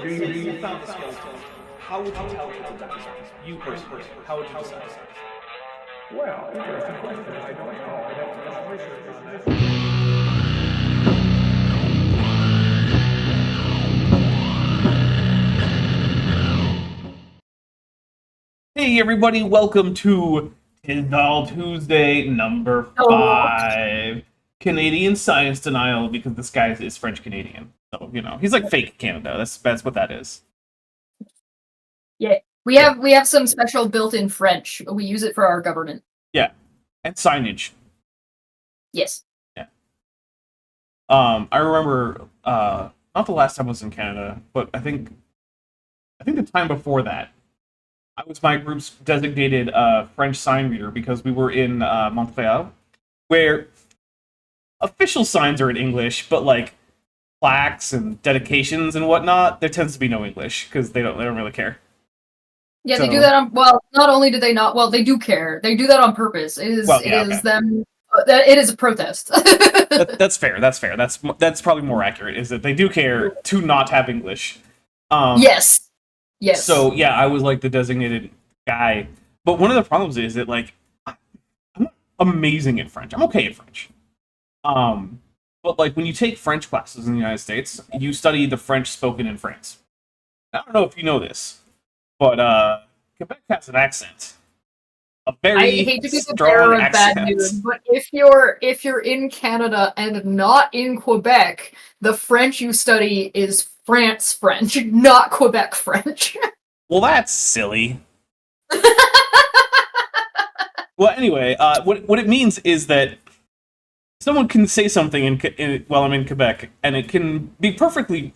You found the skeleton. How would you tell people that? You personally, how would you decide? Well, interesting question. I don't know. I'd have to do some research on that. Hey everybody, welcome to Tisdall Tuesday number Oh. 5. Canadian science denial because this guy is French Canadian. So, he's like fake Canada. That's what that is. Yeah, we have some special built-in French. We use it for our government. Yeah. And signage. Yes. Yeah. I remember not the last time I was in Canada, but I think the time before that. I was my group's designated French sign reader because we were in Montreal, where official signs are in English, but like plaques and dedications and whatnot, there tends to be no English because they don't really care. Yeah, So- they do that on. Well, not only do they not. Well, they do care. They do that on purpose. It is. Well, yeah, it is okay. them. It is a protest. That's fair. That's probably more accurate. Is that they do care to not have English. Yes. Yes. So yeah, I was like the designated guy. But one of the problems is that like I'm not amazing at French. I'm okay at French. But like when you take French classes in the United States, you study the French spoken in France. I don't know if you know this, but Quebec has an accent. A very I hate to be the strong bearer of accent. bad news, but if you're in Canada and not in Quebec, the French you study is France French, not Quebec French. Well, that's silly. Well, anyway, what it means is that someone can say something while I'm in Quebec, and it can be perfectly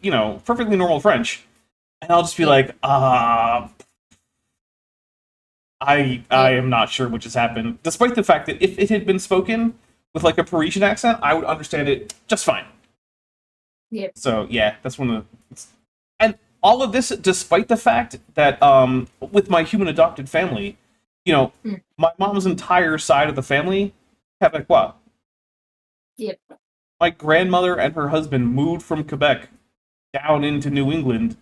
normal French, and I'll just be like, I am not sure what just happened, despite the fact that if it had been spoken with like a Parisian accent, I would understand it just fine. Yep. So yeah, that's one of the, and all of this despite the fact that with my human adopted family, my mom's entire side of the family, Quebecois. Yep. My grandmother and her husband moved from Quebec down into New England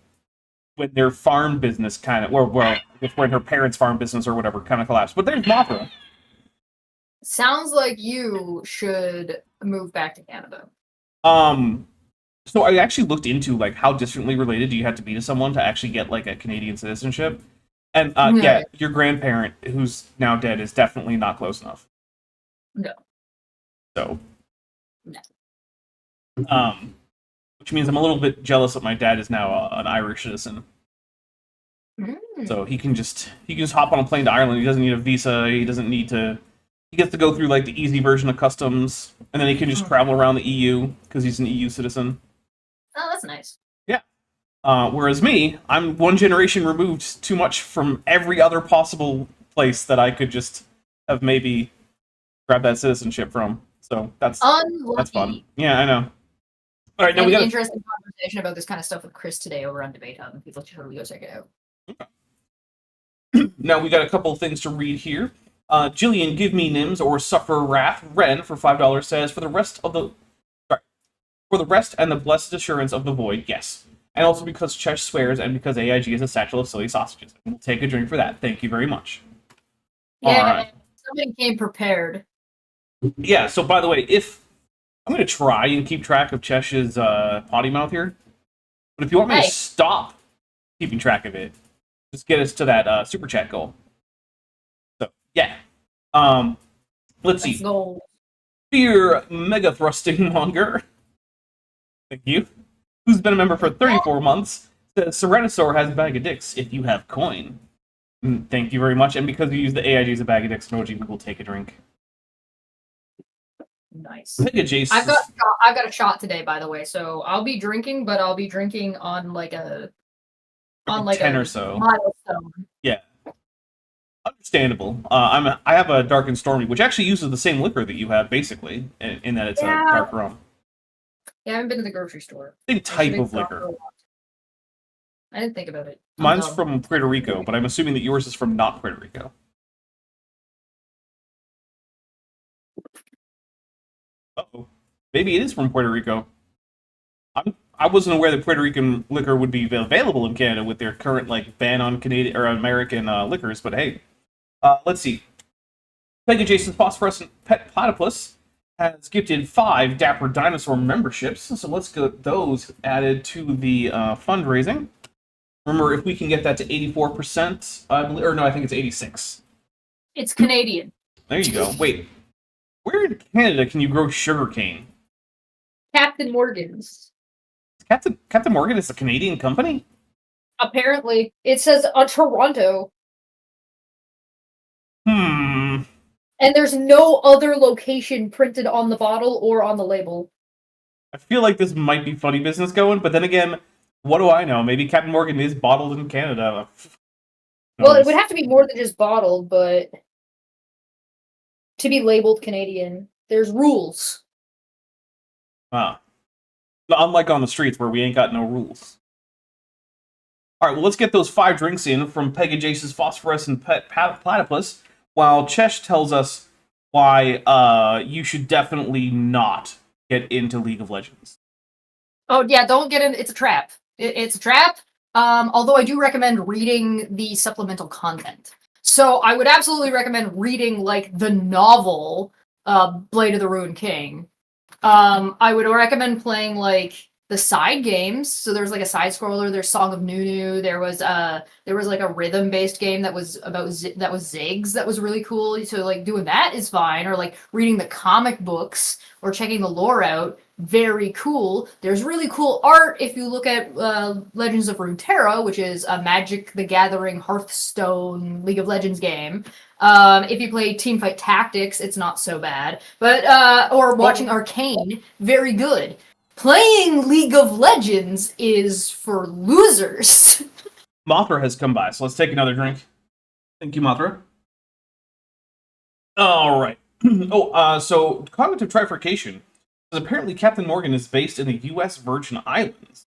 when their farm business kind of, when her parents' farm business or whatever kind of collapsed. But there's Mothra. Sounds like you should move back to Canada. So I actually looked into like how distantly related do you have to be to someone to actually get like a Canadian citizenship, and yeah, your grandparent who's now dead is definitely not close enough. No. So. No. Which means I'm a little bit jealous that my dad is now an Irish citizen. So he can just hop on a plane to Ireland. He doesn't need a visa. He gets to go through like the easy version of customs, and then he can just travel around the EU because he's an EU citizen. Oh, that's nice. Yeah. Whereas me, I'm one generation removed too much from every other possible place that I could just have maybe grabbed that citizenship from. So that's fun. Yeah, I know. All right, now we got an interesting conversation about this kind of stuff with Chris today over on Debate Hub, and people should totally go check it out. Okay. Now we got a couple things to read here. Jillian, give me Nims or suffer wrath. Ren for $5 says for the rest and the blessed assurance of the void, yes. And also because Chesh swears and because AIG is a satchel of silly sausages. We'll take a drink for that. Thank you very much. Yeah, somebody came prepared. Yeah, so by the way, if I'm going to try and keep track of Chesh's potty mouth here, but if you want me to stop keeping track of it, just get us to that super chat goal. So, yeah. Let's see. Go. Fear Mega Thrusting Monger. Thank you. Who's been a member for 34 months, says Serenosaur has a bag of dicks if you have coin. Thank you very much. And because you use the AIG as a bag of dicks emoji, we will take a drink. Nice. I've got a shot today, by the way. So I'll be drinking, but I'll be drinking on like a 10 or so milestone. Yeah, understandable. I have a Dark and Stormy, which actually uses the same liquor that you have, basically, in that it's a dark rum. Yeah, I haven't been to the grocery store. Same type of liquor. I didn't think about it. Mine's from Puerto Rico, but I'm assuming that yours is from not Puerto Rico. Uh-oh. Maybe it is from Puerto Rico. I wasn't aware that Puerto Rican liquor would be available in Canada with their current like ban on Canadian or American liquors. But hey, let's see. Peggy Jason's phosphorescent pet platypus has gifted 5 Dapper Dinosaur memberships, so let's get those added to the fundraising. Remember, if we can get that to 84%, I believe, or no, I think it's 86. It's Canadian. There you go. Wait, where in Canada can you grow sugarcane? Captain Morgan's. Captain Morgan is a Canadian company? Apparently. It says Toronto. Hmm. And there's no other location printed on the bottle or on the label. I feel like this might be funny business going, but then again, what do I know? Maybe Captain Morgan is bottled in Canada. Well, it would have to be more than just bottled, but to be labeled Canadian, there's rules. Ah. Unlike on the streets where we ain't got no rules. Alright, well, let's get those 5 drinks in from Peggy Jace's phosphorescent pet platypus, while Chesh tells us why you should definitely not get into League of Legends. Oh, yeah, don't get in. It's a trap. It's a trap. Although I do recommend reading the supplemental content. So I would absolutely recommend reading, like, the novel, Blade of the Ruined King. I would recommend playing, like, the side games. So there's like a side scroller. There's Song of Nunu. There was like a rhythm based game that was about that was Ziggs that was really cool. So like doing that is fine, or like reading the comic books or checking the lore out. Very cool. There's really cool art if you look at Legends of Runeterra, which is a Magic the Gathering Hearthstone League of Legends game. If you play Teamfight Tactics, it's not so bad. But or watching Arcane, very good. Playing League of Legends is for losers. Mothra has come by, so let's take another drink. Thank you, Mothra. All right. So cognitive trifurcation. Apparently, Captain Morgan is based in the U.S. Virgin Islands.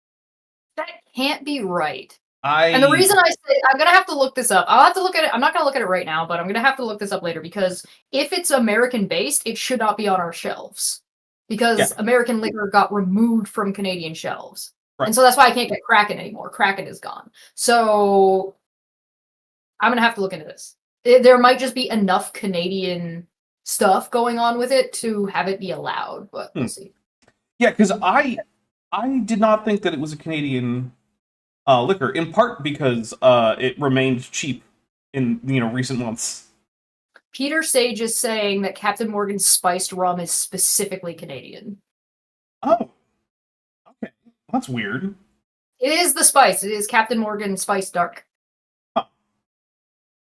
That can't be right. And the reason I say I'm gonna have to look this up. I'll have to look at it. I'm not gonna look at it right now, but I'm gonna have to look this up later because if it's American based, it should not be on our shelves. Because American liquor got removed from Canadian shelves. Right. And so that's why I can't get Kraken anymore. Kraken is gone. So I'm going to have to look into this. There might just be enough Canadian stuff going on with it to have it be allowed, but we'll see. Yeah, because I did not think that it was a Canadian liquor, in part because it remained cheap in recent months. Peter Sage is saying that Captain Morgan's spiced rum is specifically Canadian. Oh. Okay. That's weird. It is the spice. It is Captain Morgan Spice Dark. Huh.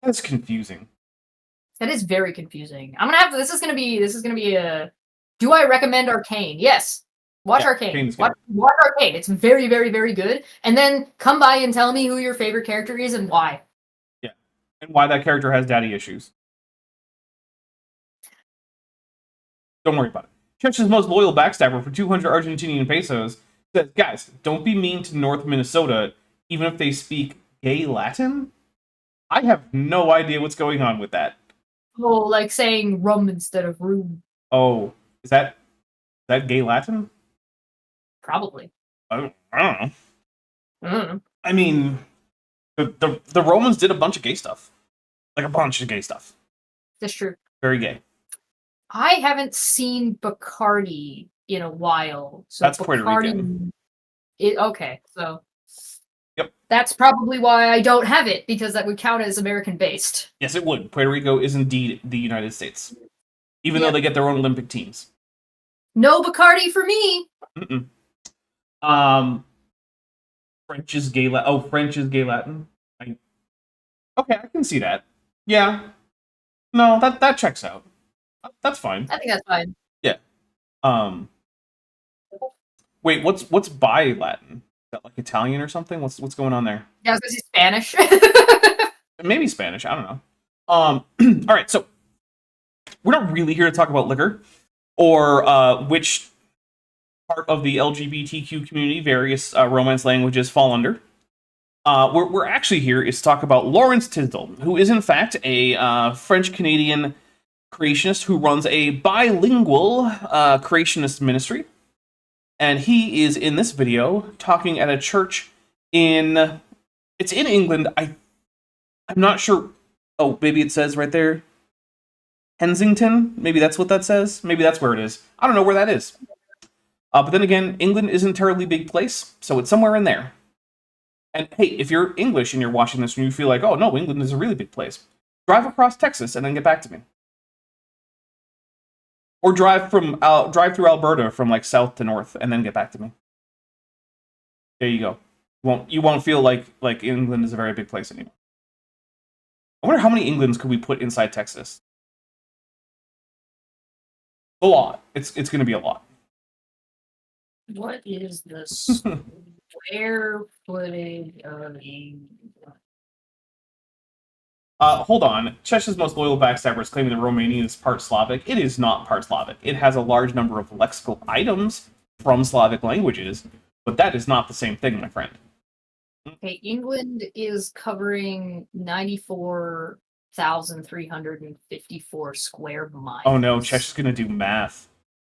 That's confusing. That is very confusing. I'm gonna have to, this is gonna be a do I recommend Arcane? Yes. Watch Arcane. Watch Arcane. It's very, very, very good. And then come by and tell me who your favorite character is and why. Yeah. And why that character has daddy issues. Don't worry about it. Church's most loyal backstabber for 200 Argentinian pesos says, guys, don't be mean to North Minnesota, even if they speak gay Latin? I have no idea what's going on with that. Oh, like saying rum instead of room. Oh, is that gay Latin? Probably. I don't know. I don't know. I mean, the Romans did a bunch of gay stuff. Like a bunch of gay stuff. That's true. Very gay. I haven't seen Bacardi in a while. So that's Puerto Rican. Okay, so yep. That's probably why I don't have it, because that would count as American-based. Yes, it would. Puerto Rico is indeed the United States. Even though they get their own Olympic teams. No Bacardi for me! French is gay Latin. Oh, French is gay Latin? Okay, I can see that. Yeah. No, that checks out. That's fine. I think that's fine. Yeah. Wait, what's bi Latin? Is that like Italian or something? What's going on there? Yeah, I was gonna say Spanish. Maybe Spanish. I don't know. All right, so we're not really here to talk about liquor or which part of the LGBTQ community various Romance languages fall under. We're actually here is to talk about Lawrence Tisdall, who is in fact a French-Canadian creationist who runs a bilingual creationist ministry. And he is in this video talking at a church it's in England. I'm not sure. Oh, maybe it says right there Kensington. Maybe that's what that says. Maybe that's where it is. I don't know where that is. But then again, England isn't a terribly big place, so it's somewhere in there. And hey, if you're English and you're watching this and you feel like, oh no, England is a really big place, drive across Texas and then get back to me. Or drive through Alberta from like south to north and then get back to me. There you go. You won't feel like England is a very big place anymore. I wonder how many Englands could we put inside Texas? A lot. It's going to be a lot. What is the square footage of England? Hold on. Chesh's most loyal backstabber is claiming that Romanian is part Slavic. It is not part Slavic. It has a large number of lexical items from Slavic languages, but that is not the same thing, my friend. Okay, England is covering 94,354 square miles. Oh no, Chesh's going to do math.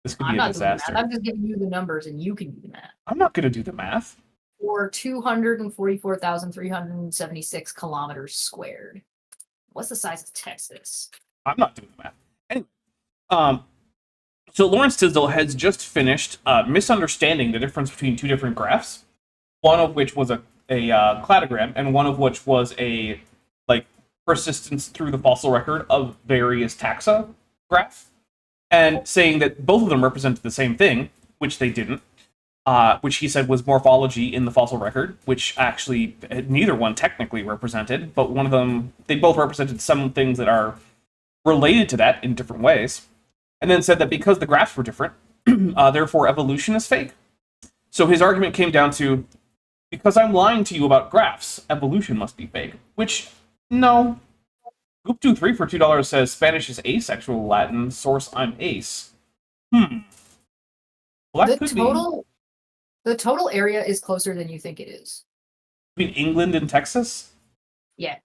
This could be a disaster. I'm just giving you the numbers and you can do the math. I'm not going to do the math. For 244,376 kilometers squared. What's the size of Texas? I'm not doing the math. Anyway, so Lawrence Tisdall has just finished misunderstanding the difference between two different graphs, one of which was a cladogram, and one of which was a persistence through the fossil record of various taxa graph, and saying that both of them represented the same thing, which they didn't. Which he said was morphology in the fossil record, which actually neither one technically represented, but one of them, they both represented some things that are related to that in different ways, and then said that because the graphs were different, therefore evolution is fake. So his argument came down to, because I'm lying to you about graphs, evolution must be fake, which, no. Goop23 for $2 says Spanish is asexual Latin, source I'm ace. Well, that could be. The total area is closer than you think it is. Between England and Texas? Yeah.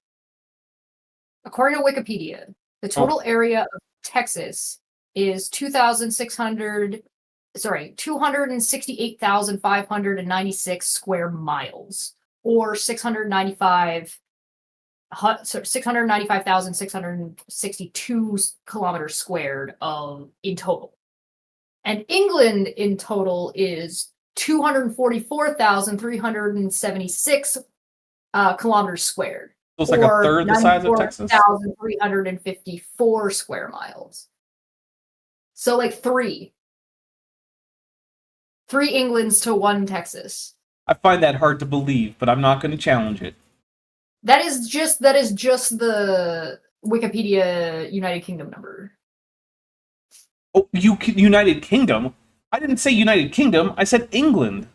According to Wikipedia, the total area of Texas is 268,596 square miles, or 695,662 kilometers squared in total. And England in total is 244,376 kilometers squared. So it's like a third the size of Texas? 94,354 square miles. So like three Englands to one Texas. I find that hard to believe, but I'm not going to challenge it. That is just the Wikipedia United Kingdom number. Oh, United Kingdom? I didn't say United Kingdom. I said England.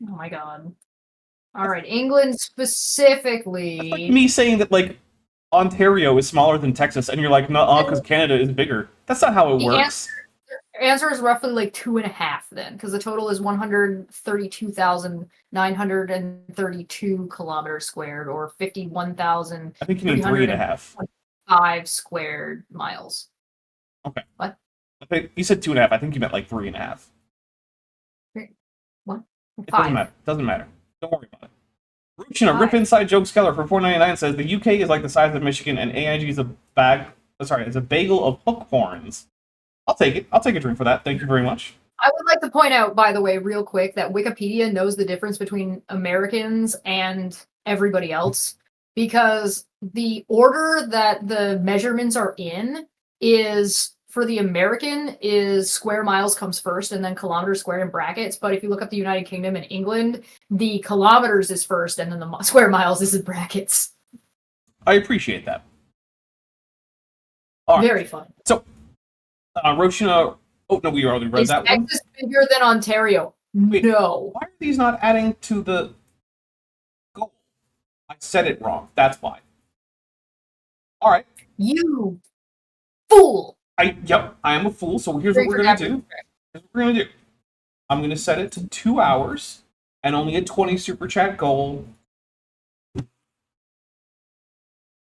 Oh my god. All right, England specifically. That's like me saying that Ontario is smaller than Texas, and you're like, no, because Canada is bigger. That's not how it works. Answer is roughly 2.5 then, because the total is 132,932 kilometers squared, or 51,000. I think you mean 3.5. 5 squared miles. Okay. What? I think you said 2.5. I think you meant 3.5. What? It 5. Doesn't matter. Don't worry about it. Ruchina, Rip Inside Jokes Keller for $4.99 says the UK is like the size of Michigan, and AIG is a bagel of hook horns. I'll take it. I'll take a drink for that. Thank you very much. I would like to point out, by the way, real quick, that Wikipedia knows the difference between Americans and everybody else, because the order that the measurements are in is, for the American, is square miles comes first and then kilometers squared in brackets. But if you look up the United Kingdom and England, the kilometers is first and then the square miles is in brackets. I appreciate that. All right. Very fun. So, Roshina... Oh, no, we already read that one. Is Texas bigger than Ontario? Wait, no. Why are these not adding to the goal? I said it wrong. That's why. All right. You fool. Yep, I am a fool, so here's what we're going to do. I'm going to set it to 2 hours and only a 20 super chat goal.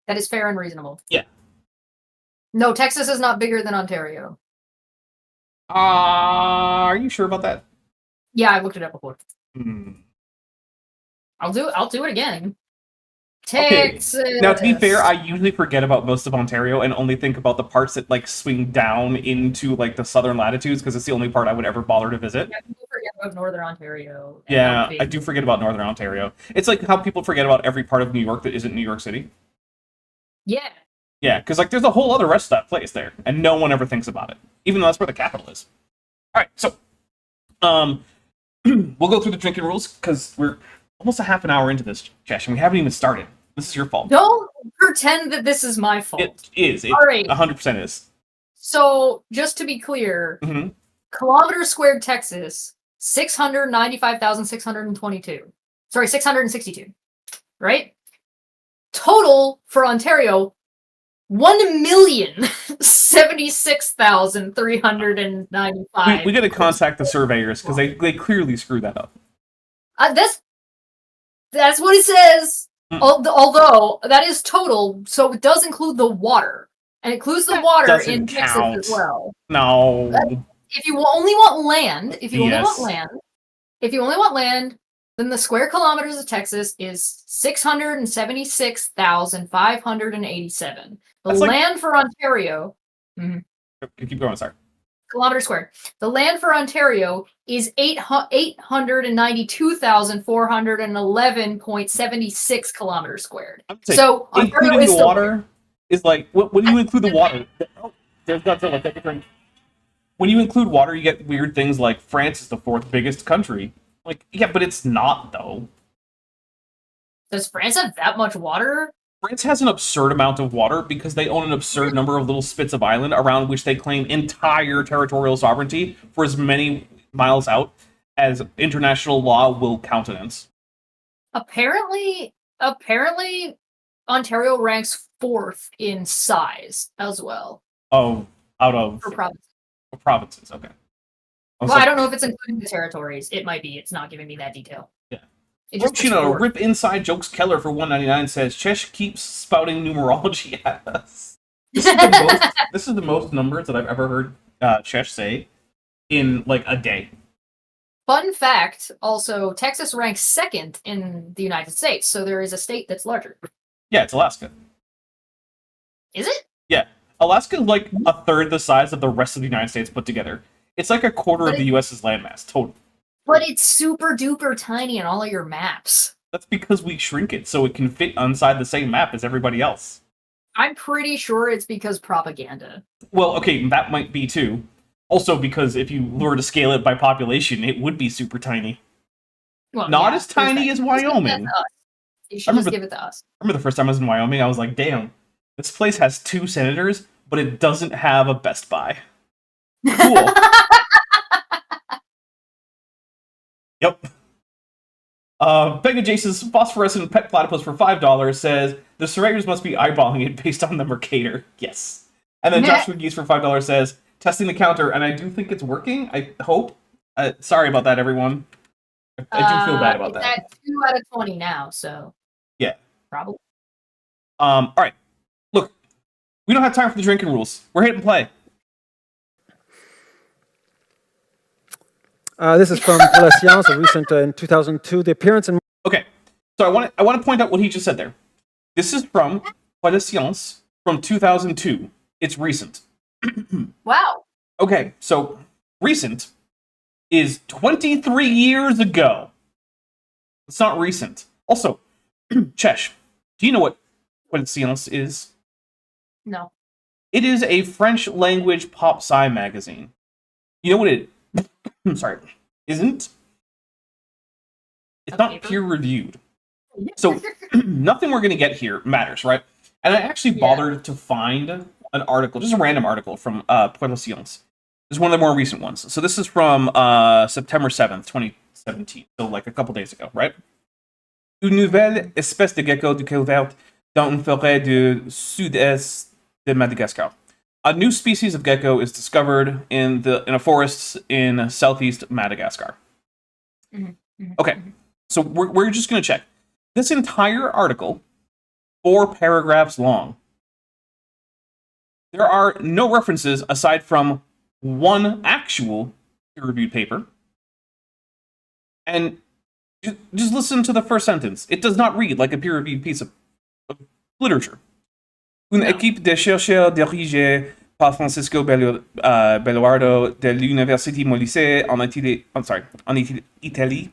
That is fair and reasonable. Yeah. No, Texas is not bigger than Ontario. Are you sure about that? Yeah, I looked it up before. Hmm. I'll do it again. Okay. Texas. Now, to be fair, I usually forget about most of Ontario and only think about the parts that like swing down into like the southern latitudes because it's the only part I would ever bother to visit. Yeah, people forget about Northern Ontario. And how Yeah, big I do forget about Northern Ontario. It's like how people forget about every part of New York that isn't New York City. Yeah. Yeah, because like there's a whole other rest of that place there, and no one ever thinks about it, even though that's where the capital is. All right, so we'll go through the drinking rules because we're almost a half an hour into this, Josh, and we haven't even started. This is your fault. Don't pretend that this is my fault. It is. It All right. 100% is. So, just to be clear, Mm-hmm. kilometers squared Texas, 695,622. Sorry, 662. Right? Total for Ontario, 1,076,395. We got to contact the surveyors because they clearly screwed that up. That's what it says. Mm. Although that is total, so it does include the water, and it includes the water doesn't in Texas count. as well. No. If you only want land, if you Yes. only want land, then the square kilometers of Texas is 676,587. The That's like- land for Ontario, Keep going. Sorry. kilometers squared. The land for Ontario is 892,411.76 kilometers squared. I'm saying, So Ontario including is the still water is like when you include the water. Oh, there's Godzilla. Take a drink. When you include water, you get weird things like France is the fourth biggest country. Like, yeah, but it's not though. Does France have that much water? France has an absurd amount of water because they own an absurd number of little spits of island around which they claim entire territorial sovereignty for as many miles out as international law will countenance. Apparently, Ontario ranks 4th in size as well Oh, out of for provinces. provinces. Okay. Well, I don't know if it's including the territories. It might be. It's not giving me that detail. Yeah. It just You know, puts 4th. Rip Inside Jokes Keller for $1.99 says Chesh keeps spouting numerology at us. This is the most numbers that I've ever heard Chesh say in like a day. Fun fact, also, Texas ranks 2nd in the United States, so there is a state that's larger. Yeah, it's Alaska. Is it? Yeah. Alaska is like a third the size of the rest of the United States put together. It's like a quarter of the US's landmass, total. But it's super duper tiny in all of your maps. That's because we shrink it so it can fit inside the same map as everybody else. I'm pretty sure it's because propaganda. Well, okay, that might be too. Also, because if you were to scale it by population, it would be super tiny. Well, Not yeah, as tiny there's as that. Just give that Wyoming. to us. You I should remember- just give it to us. I remember the first time I was in Wyoming, I was like, damn, this place has 2 senators, but it doesn't have a Best Buy. Cool. Yep. Pega Jace's phosphorescent pet platypus for $5 says the surveyors must be eyeballing it based on the Mercator. Yes. And then Joshua Geese for $5 says testing the counter, and I do think it's working. I hope. Sorry about that, everyone. I do feel bad about it's that. at 2 out of 20 now, so Yeah. probably. All right. Look, we don't have time for the drinking rules. We're hitting play. This is from Pour la Science, a recent in 2002. The appearance and Okay, so I want to point out what he just said there. This is from Pour la Science from 2002. It's recent. Wow. Okay, so recent is 23 years ago. It's not recent. Also, Chesh, do you know what Pour la Science is? No. It is a French language pop sci magazine. You know what it I'm sorry, isn't? It's A not paper? peer reviewed. So nothing we're going to get here matters, right? And I actually bothered to find an article, just a random article from Pour la Science. This is one of the more recent ones. So this is from September 7th, 2017. So like a couple days ago, right? Une nouvelle espèce de gecko découverte dans une forêt du sud-est de Madagascar. A new species of gecko is discovered in a forest in southeast Madagascar. Okay, so we're just going to check. This entire article, 4 paragraphs long. There are no references aside from one actual peer-reviewed paper And just listen to the first sentence. It does not read like a peer-reviewed piece of literature. Une équipe de chercheurs dirigée par Francisco Beluardo de l'Université Molise en Italie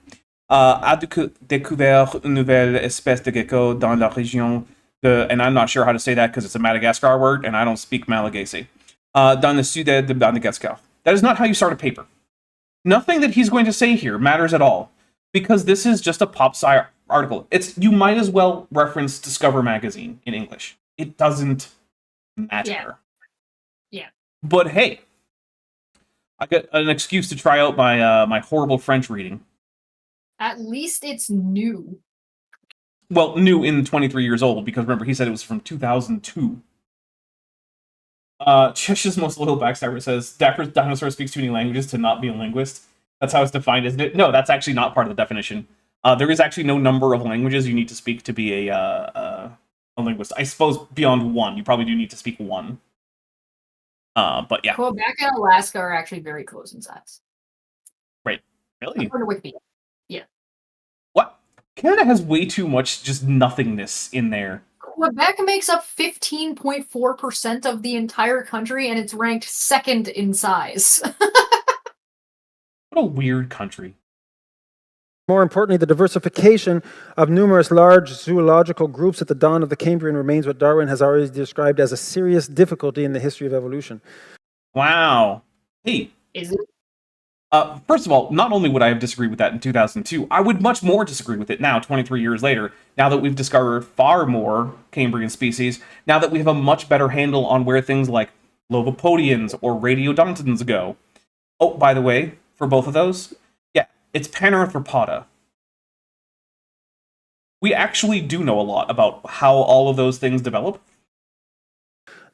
a découvert une nouvelle espèce de gecko dans la région de, and I'm not sure how to say that because it's a Madagascar word and I don't speak Malagasy, dans le sud de Madagascar. That is not how you start a paper. Nothing that he's going to say here matters at all because this is just a pop sci article. You might as well reference Discover magazine in English. It doesn't matter. Yeah. But hey, I got an excuse to try out my my horrible French reading. At least it's new. Well, new in 23 years old, because remember, he said it was from 2002. Chesh's most loyal backstabber says, Dinosaur speaks too many languages to not be a linguist. That's how it's defined, isn't it? No, that's actually not part of the definition. There is actually no number of languages you need to speak to be a linguist. I suppose beyond one, you probably do need to speak one. But yeah. Quebec and Alaska are actually very close in size. Right. Really? According to Wikipedia. Yeah. What? Canada has way too much just nothingness in there. Quebec makes up 15.4% of the entire country, and it's ranked second in size. What a weird country. More importantly, the diversification of numerous large zoological groups at the dawn of the Cambrian remains what Darwin has already described as a serious difficulty in the history of evolution. Wow. Hey. Is it? First of all, not only would I have disagreed with that in 2002, I would much more disagree with it now, 23 years later, now that we've discovered far more Cambrian species, now that we have a much better handle on where things like Lovopodians or Radiodontans go. Oh, by the way, for both of those, yeah, it's Panarthropoda. We actually do know a lot about how all of those things develop.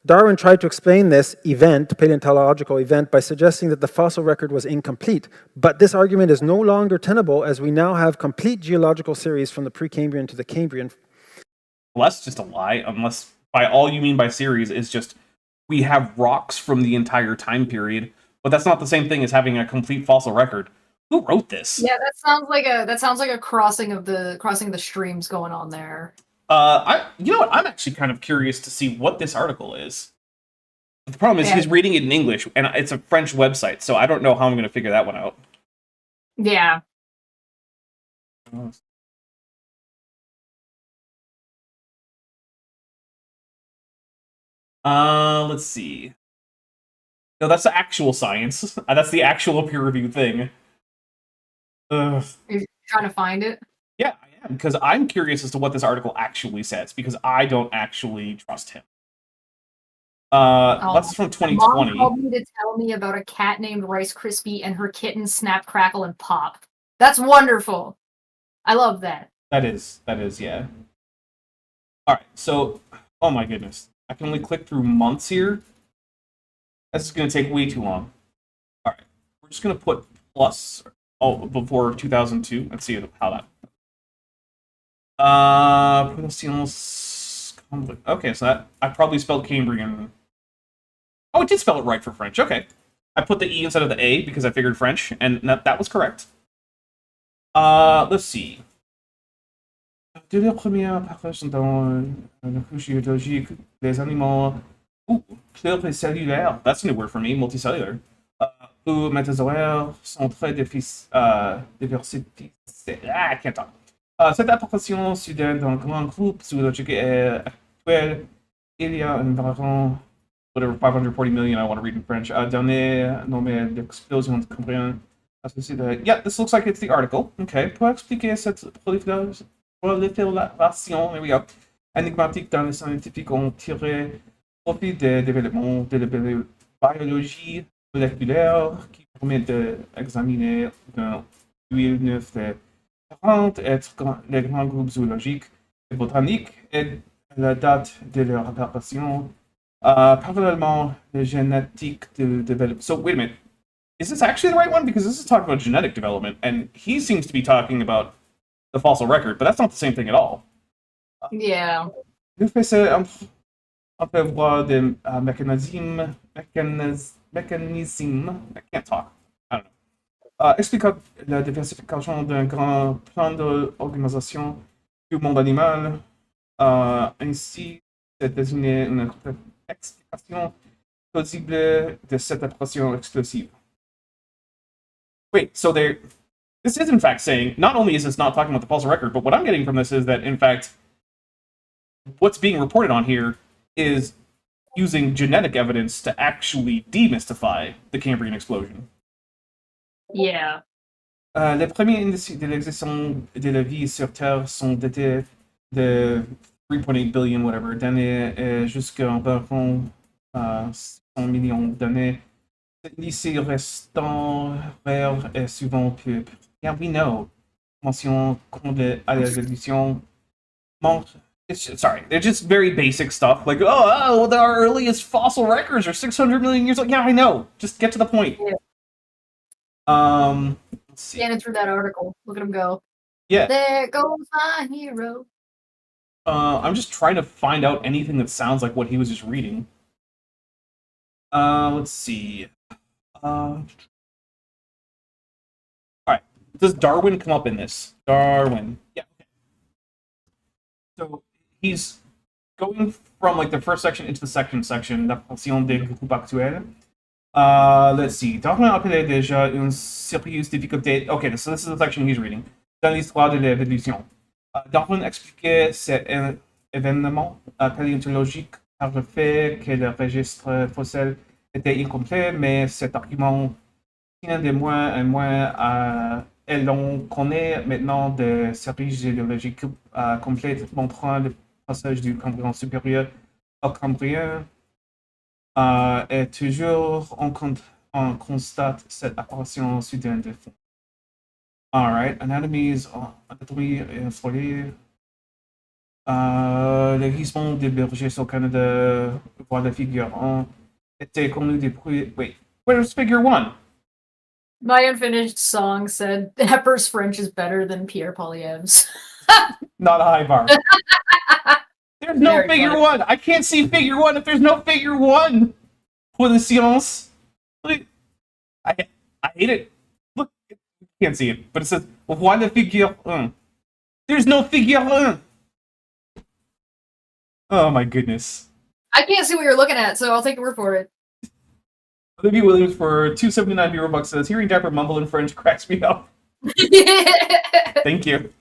Darwin tried to explain this paleontological event, by suggesting that the fossil record was incomplete. But this argument is no longer tenable, as we now have complete geological series from the Precambrian to the Cambrian. Well, that's just a lie, unless by all you mean by series is just we have rocks from the entire time period. But that's not the same thing as having a complete fossil record. Who wrote this? Yeah, that sounds like a crossing of the streams going on there. You know what? I'm actually kind of curious to see what this article is. But the problem is he's reading it in English, and it's a French website, so I don't know how I'm going to figure that one out. Yeah. Let's see. No, that's the actual science. That's the actual peer-reviewed thing. You're trying to find it? Yeah, I am, because I'm curious as to what this article actually says, because I don't actually trust him. That's from 2020. Mom called me to tell me about a cat named Rice Krispie and her kitten Snap, Crackle, and Pop. That's wonderful. I love that. That is, yeah. Alright, so, oh my goodness. I can only click through months here. That's going to take way too long. Alright, we're just going to put plus before 2002 and see how that. Okay, so that I probably spelled Cambrian. Oh, it did spell it right for French. Okay, I put the E instead of the A because I figured French, and that was correct. Let's see. Dès les premières apparences dans la couche géologique des animaux pluricellulaires, that's a new word for me, multicellular, ou métazoaires sont très diversifiés. I can't talk. Cette apparition soudaine d'un grand groupe zoologique actuel, il y a environ, whatever, 540 million, I want to read in French, données nommées l'explosion de Cambrien. Yeah, this looks like it's the article. Okay, pour expliquer cette prolifération, there we go, énigmatique dans les scientifiques ont tiré profit des développements de la biologie moléculaire qui permet d'examiner dans 1940 les grands groupes zoologiques et botaniques et la date de leur apparition. Parallèlement, la génétique de développement. So, wait a minute. Is this actually the right one? Because this is talking about genetic development, and he seems to be talking about the fossil record, but that's not the same thing at all. Yeah. Nous faisons on peut voir des mécanismes. I can't talk. I don't know. expliquant la diversification d'un grand plan d'organisation du monde animal. Ainsi, c'est désigné une explication plausible de cette opération exclusive. Wait, so this is in fact saying, not only is this not talking about the false record, but what I'm getting from this is that, in fact, what's being reported on here is using genetic evidence to actually demystify the Cambrian explosion. Yeah. Les premiers indices de l'existence de la vie sur Terre sont datés de 3.8 billion, whatever, d'années jusqu'à environ 100 millions d'années. L'indice restant rare est souvent peu. Yeah, we know. Mention à l'évolution montre. Sorry, they're just very basic stuff. Like, oh, our earliest fossil records are 600 million years old. Yeah, I know. Just get to the point. Yeah. Let's see. Scanning through that article. Look at him go. Yeah. There goes my hero. I'm just trying to find out anything that sounds like what he was just reading. Let's see. Alright. Does Darwin come up in this? Darwin. Yeah. Okay. So he's going from like the first section into the second section, la portion des groupes actuels. Let's see. Darwin appelait déjà une sérieuse difficulté. Okay, so this is the section he's reading. Dans l'histoire de l'évolution. Darwin expliquait cet événement paléontologique par le fait que le registre fossile était incomplet, mais cet argument tient de moins en moins et l'on connaît maintenant des séries géologiques complètes montrant le passage du Cambrien supérieur au Cambrien. Et toujours on constate cette apparition soudaine de fond. Alright, anatomie folie. Le gisement des bergers au Canada, voire la figure 1, était connu depuis. Wait, where's figure 1? My unfinished song said Hepper's French is better than Pierre Poilievre's. Not a high bar. There's no Very figure funny. 1. I can't see figure 1 if there's no figure 1. For the science. Look, I hate it. Look, you can't see it, but it says voile de figure 1. There's no figure 1. Oh my goodness. I can't see what you're looking at, so I'll take your word for it. Olivia Williams for $2.79 says, hearing Dapper mumble in French cracks me up. Thank you.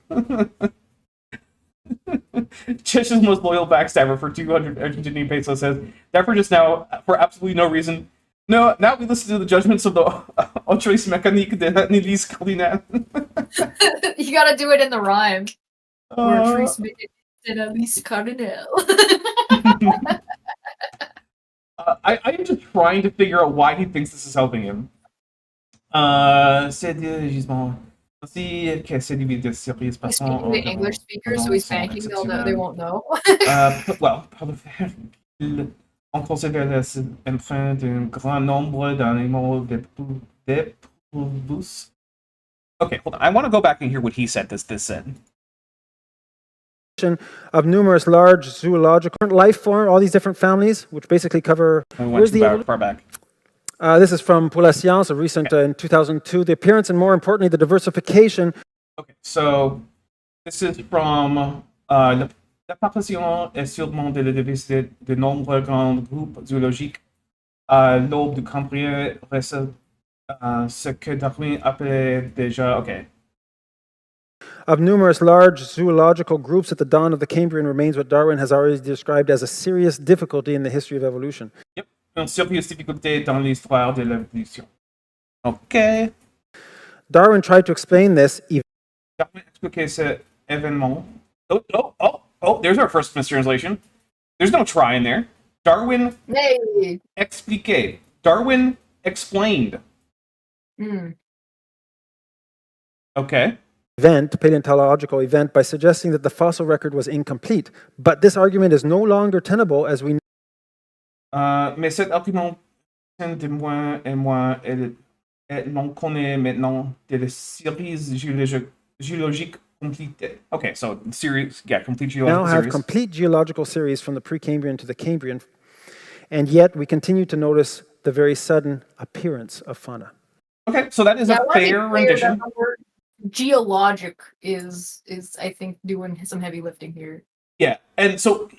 Chesh's most loyal backstabber for 200 Argentinian pesos says, Dapper just now, for absolutely no reason. No, now we listen to the judgments of the Autrice Mécanique de l'Analyse Culinaire. You gotta do it in the rhyme. Uh, I am just trying to figure out why he thinks this is helping him. C'est des gisements. Aussi que c'est des séries He's passant. speaking to English speakers, so he's banking they won't know. Well, par le fait on considère les empreintes d'un grand nombre d'animaux d'éprobus. Okay, hold on. I want to go back and hear what he said. This said. Of numerous large zoological life forms, all these different families, which basically cover. I went Where's too the far back. This is from Pour la Science, a recent in 2002. The appearance and, more importantly, the diversification. Okay, so this is from l'apparition et sûrement de la diversité de nombreux grands groupes zoologiques à l'aube du Cambrien reste ce que Darwin appelait déjà. Okay. Of numerous large zoological groups at the dawn of the Cambrian remains what Darwin has already described as a serious difficulty in the history of evolution. Yep, une sérieuse difficulté dans l'histoire de l'évolution. Okay. Darwin tried to explain this. Darwin expliquait cet événement. Oh, there's our first mistranslation. There's no try in there. Darwin Hey. expliquait. Darwin explained. Okay. Paleontological event, by suggesting that the fossil record was incomplete. But this argument is no longer tenable as we. Mais cet argument tient de moins en moins et l'on connaît maintenant des séries géologiques complete. Okay, so series, complete geological now have series. complete geological series from the Precambrian to the Cambrian, and yet we continue to notice the very sudden appearance of fauna. Okay, so that is Yeah, I a wanna be fair clear that rendition. the word geologic is I think doing some heavy lifting here. Yeah, and so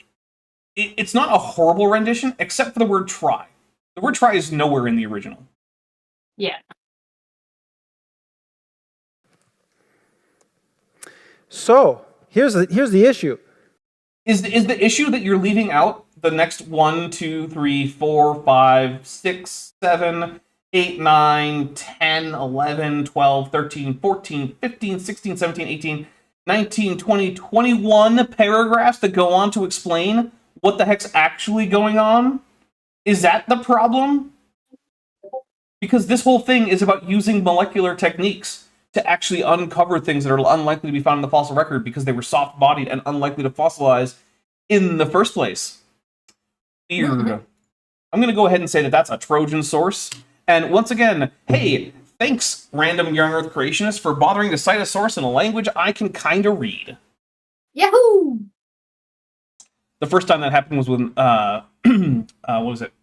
it's not a horrible rendition, except for the word try. The word try is nowhere in the original. Yeah. So here's the issue. Is the issue that you're leaving out the next 1, 2, 3, 4, 5, 6, 7, 8, 9, 10, 11, 12, 13, 14, 15, 16, 17, 18, 19, 20, 21 paragraphs that go on to explain what the heck's actually going on? Is that the problem? Because this whole thing is about using molecular techniques to actually uncover things that are unlikely to be found in the fossil record because they were soft-bodied and unlikely to fossilize in the first place. Weird. I'm going to go ahead and say that that's a Trojan source. And once again, hey, thanks, random young Earth creationists, for bothering to cite a source in a language I can kind of read. Yahoo! The first time that happened was when, what was it?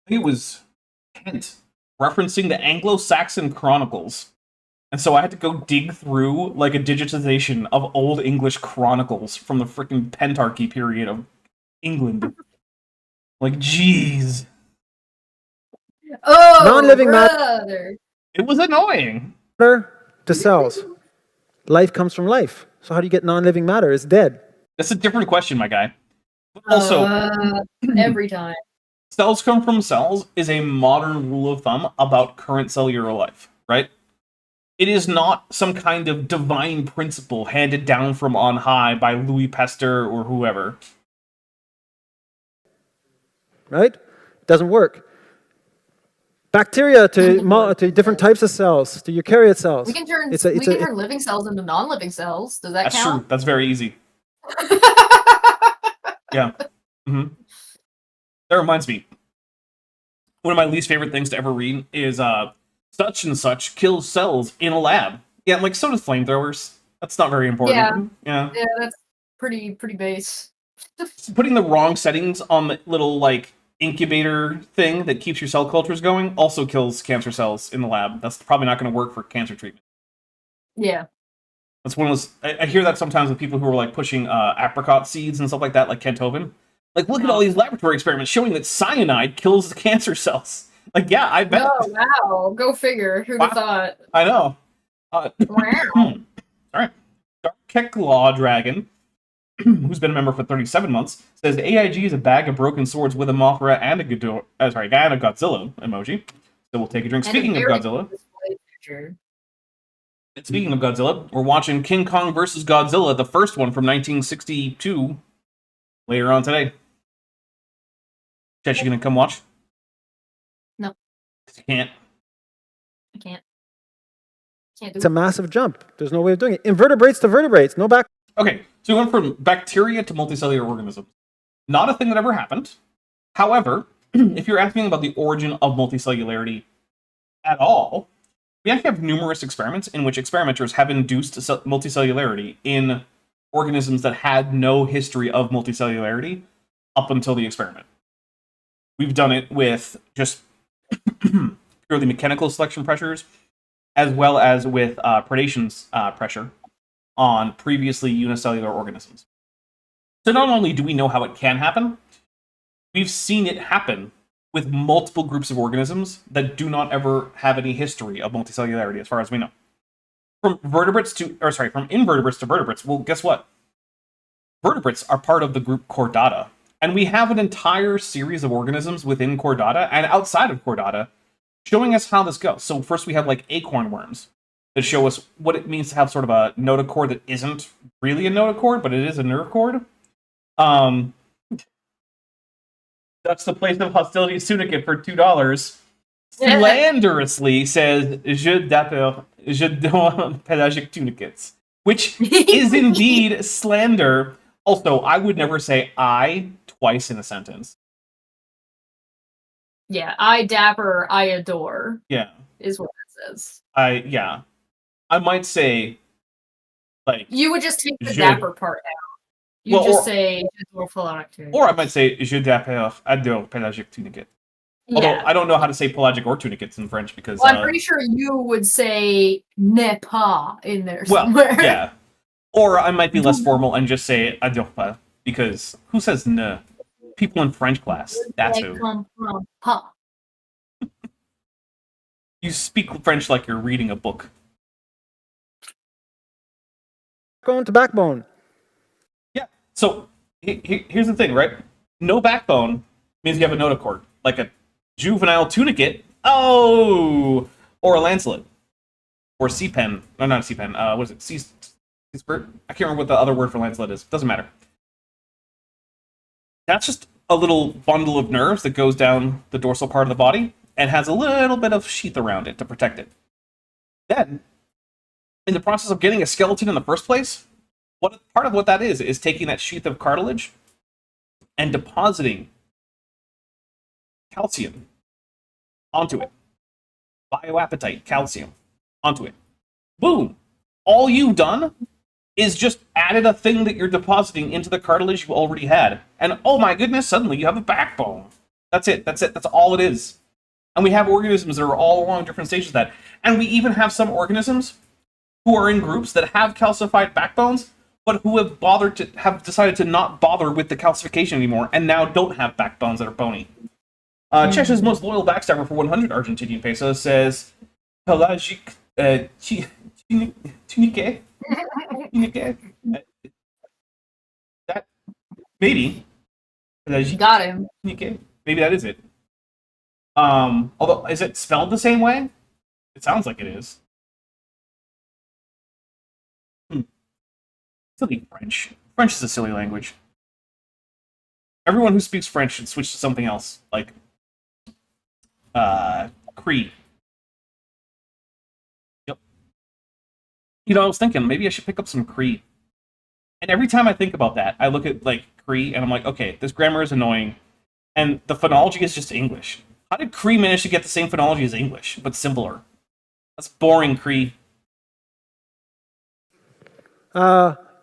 I think it was Kent referencing the Anglo-Saxon Chronicles. And so I had to go dig through like a digitization of Old English chronicles from the freaking Pentarchy period of England. Like, jeez. Oh, Non-living brother. It was annoying. Matter to cells. Life comes from life. So how do you get non-living matter? It's dead. That's a different question, my guy. Also, Every time. cells come from cells is a modern rule of thumb about current cellular life, right? It is not some kind of divine principle handed down from on high by Louis Pasteur or whoever. Right? It doesn't work. Bacteria to different types of cells, to eukaryote cells. We can turn It's a- turn living cells into non-living cells. Does that That's count? true. That's very easy. Yeah. Mm-hmm. That reminds me. One of my least favorite things to ever read is such and such kills cells in a lab. Yeah, like so does flamethrowers. That's not very important. Yeah. Yeah, that's pretty base. Putting the wrong settings on the little like incubator thing that keeps your cell cultures going also kills cancer cells in the lab. That's probably not going to work for cancer treatment. Yeah. That's one of those. I hear that sometimes with people who are like pushing apricot seeds and stuff like that, like Kent Hovind. Like, look at all these laboratory experiments showing that cyanide kills the cancer cells. Like, yeah, I bet. Oh wow, go figure. Who'd have thought? I know. Wow. All right. Dark Law Dragon, who's been a member for 37 months, says AIG is a bag of broken swords with a Mothra and a Godzilla emoji. So we'll take a drink. Speaking of Godzilla, we're watching King Kong vs. Godzilla, the first one from 1962, later on today. Jess, you gonna come watch? No. You can't. I can't do It's a massive jump. There's no way of doing it. Invertebrates to vertebrates. No back. Okay, so we went from bacteria to multicellular organisms. Not a thing that ever happened. However, if you're asking about the origin of multicellularity at all, we actually have numerous experiments in which experimenters have induced multicellularity in organisms that had no history of multicellularity up until the experiment. We've done it with just purely mechanical selection pressures, as well as with predation pressure on previously unicellular organisms. So not only do we know how it can happen, we've seen it happen with multiple groups of organisms that do not ever have any history of multicellularity, as far as we know. From invertebrates to vertebrates, well, guess what? Vertebrates are part of the group Chordata, and we have an entire series of organisms within Chordata and outside of Chordata showing us how this goes. So first we have like acorn worms that show us what it means to have sort of a notochord that isn't really a notochord, but it is a nerve cord. That's the place of hostility Sunikit for $2. Slanderously says, Je donne pelagic tunicats. Which is indeed slander. Also, I would never say I twice in a sentence. Yeah, I dapper, I adore. Yeah. Is what it says. I might say, like... You would just take the Je. dapper part out. You Well, just say... Or I might say, Je dapper adore pelagic tunicate. Although Yeah. I don't know how to say pelagic or tunicates in French because Well, I'm pretty sure you would say ne pas in there somewhere. yeah. Or I might be less formal and just say adore pas because who says ne? People in French class. That's Ne who. comprends pas. You speak French like you're reading a book. Going to backbone. Yeah. So here's the thing, right? No backbone means you have a notochord, like a juvenile tunicate. Oh, or a lancelet, or sea pen. No, not a sea pen. What is it? Sea spurt. I can't remember what the other word for lancelet is. Doesn't matter. That's just a little bundle of nerves that goes down the dorsal part of the body and has a little bit of sheath around it to protect it. Then, in the process of getting a skeleton in the first place, part of what that is taking that sheath of cartilage and depositing calcium onto it. Bioapatite, calcium, onto it. Boom! All you've done is just added a thing that you're depositing into the cartilage you already had. And oh my goodness, suddenly you have a backbone. That's it. That's all it is. And we have organisms that are all along different stages of that. And we even have some organisms who are in groups that have calcified backbones, but who have decided to not bother with the calcification anymore, and now don't have backbones that are bony. Chesh's most loyal backstabber for 100 Argentinian pesos says, pelagic tunique. That maybe. Pelagic Got him. tunique. Maybe that is it. Although, is it spelled the same way? It sounds like it is. Silly French. French is a silly language. Everyone who speaks French should switch to something else, like Cree. Yep. You know, I was thinking maybe I should pick up some Cree. And every time I think about that, I look at like Cree and I'm like, okay, this grammar is annoying, and the phonology is just English. How did Cree manage to get the same phonology as English, but simpler? That's boring, Cree.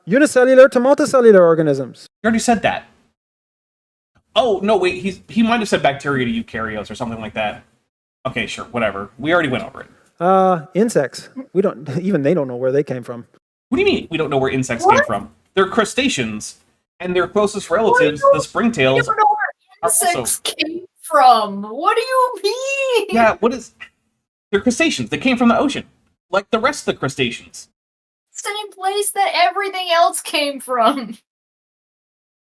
Unicellular to multicellular organisms. You already said that. Oh, no, wait, he might have said bacteria to eukaryotes or something like that. Okay, sure, whatever. We already went over it. Insects. We don't even they don't know where they came from. What do you mean we don't know where insects came from? They're crustaceans, and their closest relatives, the springtails, You don't know where insects came from. What do you mean? Yeah, they're crustaceans. They came from the ocean, like the rest of the crustaceans. Same place that everything else came from.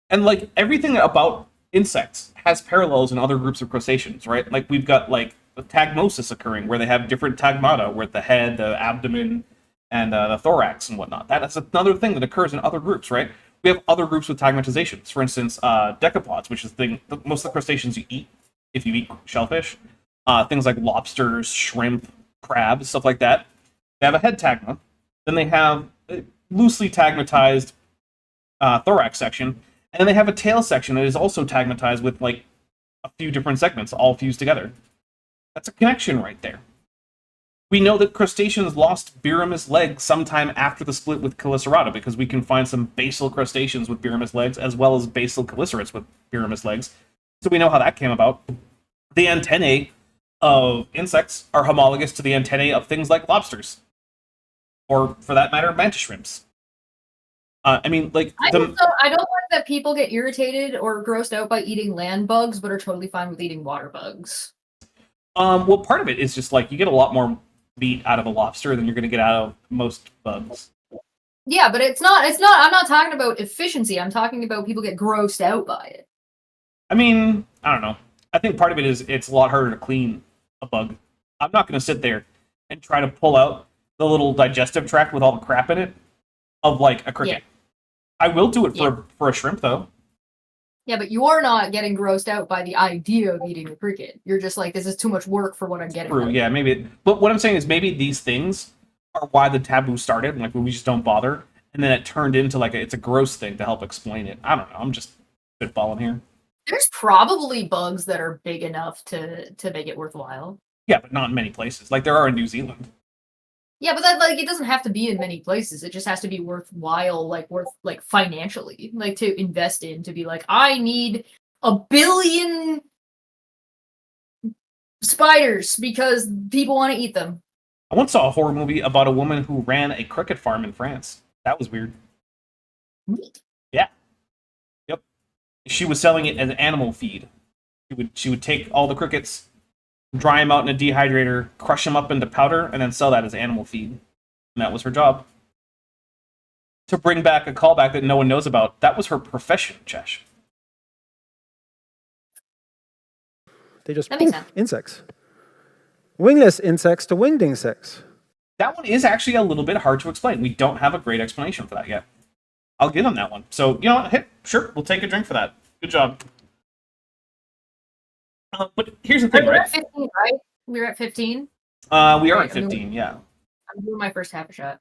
And like everything about insects has parallels in other groups of crustaceans, right? Like we've got like the tagmosis occurring, where they have different tagmata, where the head, the abdomen, and the thorax and whatnot. That is another thing that occurs in other groups, right? We have other groups with tagmatizations. For instance, decapods, which is most of the crustaceans you eat if you eat shellfish. Things like lobsters, shrimp, crabs, stuff like that. They have a head tagma. Then they have a loosely tagmatized thorax section. And then they have a tail section that is also tagmatized with like a few different segments all fused together. That's a connection right there. We know that crustaceans lost biramous legs sometime after the split with Chelicerata, because we can find some basal crustaceans with biramous legs as well as basal chelicerates with biramous legs. So we know how that came about. The antennae of insects are homologous to the antennae of things like lobsters. Or, for that matter, mantis shrimps. I mean, like... I don't like that people get irritated or grossed out by eating land bugs, but are totally fine with eating water bugs. Well, part of it is just, like, you get a lot more meat out of a lobster than you're going to get out of most bugs. Yeah, but it's not, I'm not talking about efficiency, I'm talking about people get grossed out by it. I mean, I don't know. I think part of it is it's a lot harder to clean a bug. I'm not going to sit there and try to pull out the little digestive tract with all the crap in it of, like, a cricket. Yeah. I will do it for a shrimp, though. Yeah, but you're not getting grossed out by the idea of eating a cricket. You're just like, this is too much work for what I'm getting. True, yeah, maybe. But what I'm saying is maybe these things are why the taboo started, like, we just don't bother, and then it turned into, like, it's a gross thing to help explain it. I don't know, I'm just spitballing here. There's probably bugs that are big enough to make it worthwhile. Yeah, but not in many places. Like, there are in New Zealand. Yeah, but that, like, it doesn't have to be in many places. It just has to be worthwhile, like, financially, like, to invest in, to be like, I need $1 billion spiders, because people want to eat them. I once saw a horror movie about a woman who ran a cricket farm in France. That was weird. Neat. Yeah. Yep. She was selling it as animal feed. She would take all the crickets, dry them out in a dehydrator, crush them up into powder, and then sell that as animal feed. And that was her job. To bring back a callback that no one knows about, that was her profession, Chesh. They just That makes poof, sense. insects. Wingless insects to winged insects. That one is actually a little bit hard to explain. We don't have a great explanation for that yet. I'll get on that one. So, you know what? Hey, sure, we'll take a drink for that. Good job. But here's the thing, We're right? at 15, right? We're at 15. We are Right, at 15, yeah. I'm doing my first half a shot.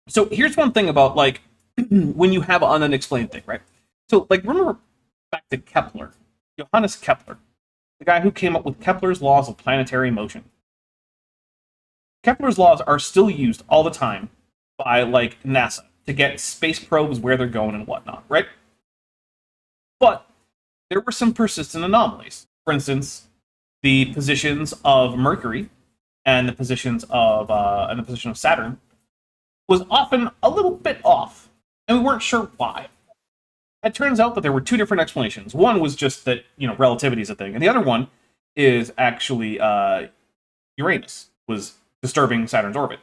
So here's one thing about, like, when you have an unexplained thing, right? So, like, remember back to Kepler. Johannes Kepler. The guy who came up with Kepler's laws of planetary motion. Kepler's laws are still used all the time by, like, NASA to get space probes where they're going and whatnot, right? But there were some persistent anomalies. For instance, the positions of Mercury and the positions of and the position of Saturn was often a little bit off, and we weren't sure why. It turns out that there were two different explanations. One was just that, you know, relativity is a thing, and the other one is actually Uranus was disturbing Saturn's orbit.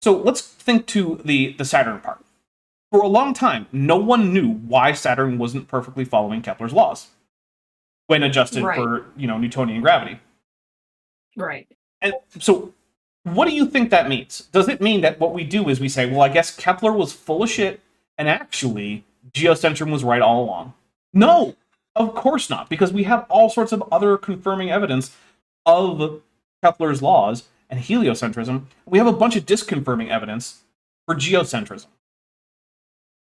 So let's think to the Saturn part. For a long time, no one knew why Saturn wasn't perfectly following Kepler's laws when adjusted Right. for, you know, Newtonian gravity. Right. And so, what do you think that means? Does it mean that what we do is we say, well, I guess Kepler was full of shit, and actually, geocentrism was right all along? No, of course not, because we have all sorts of other confirming evidence of Kepler's laws and heliocentrism. We have a bunch of disconfirming evidence for geocentrism.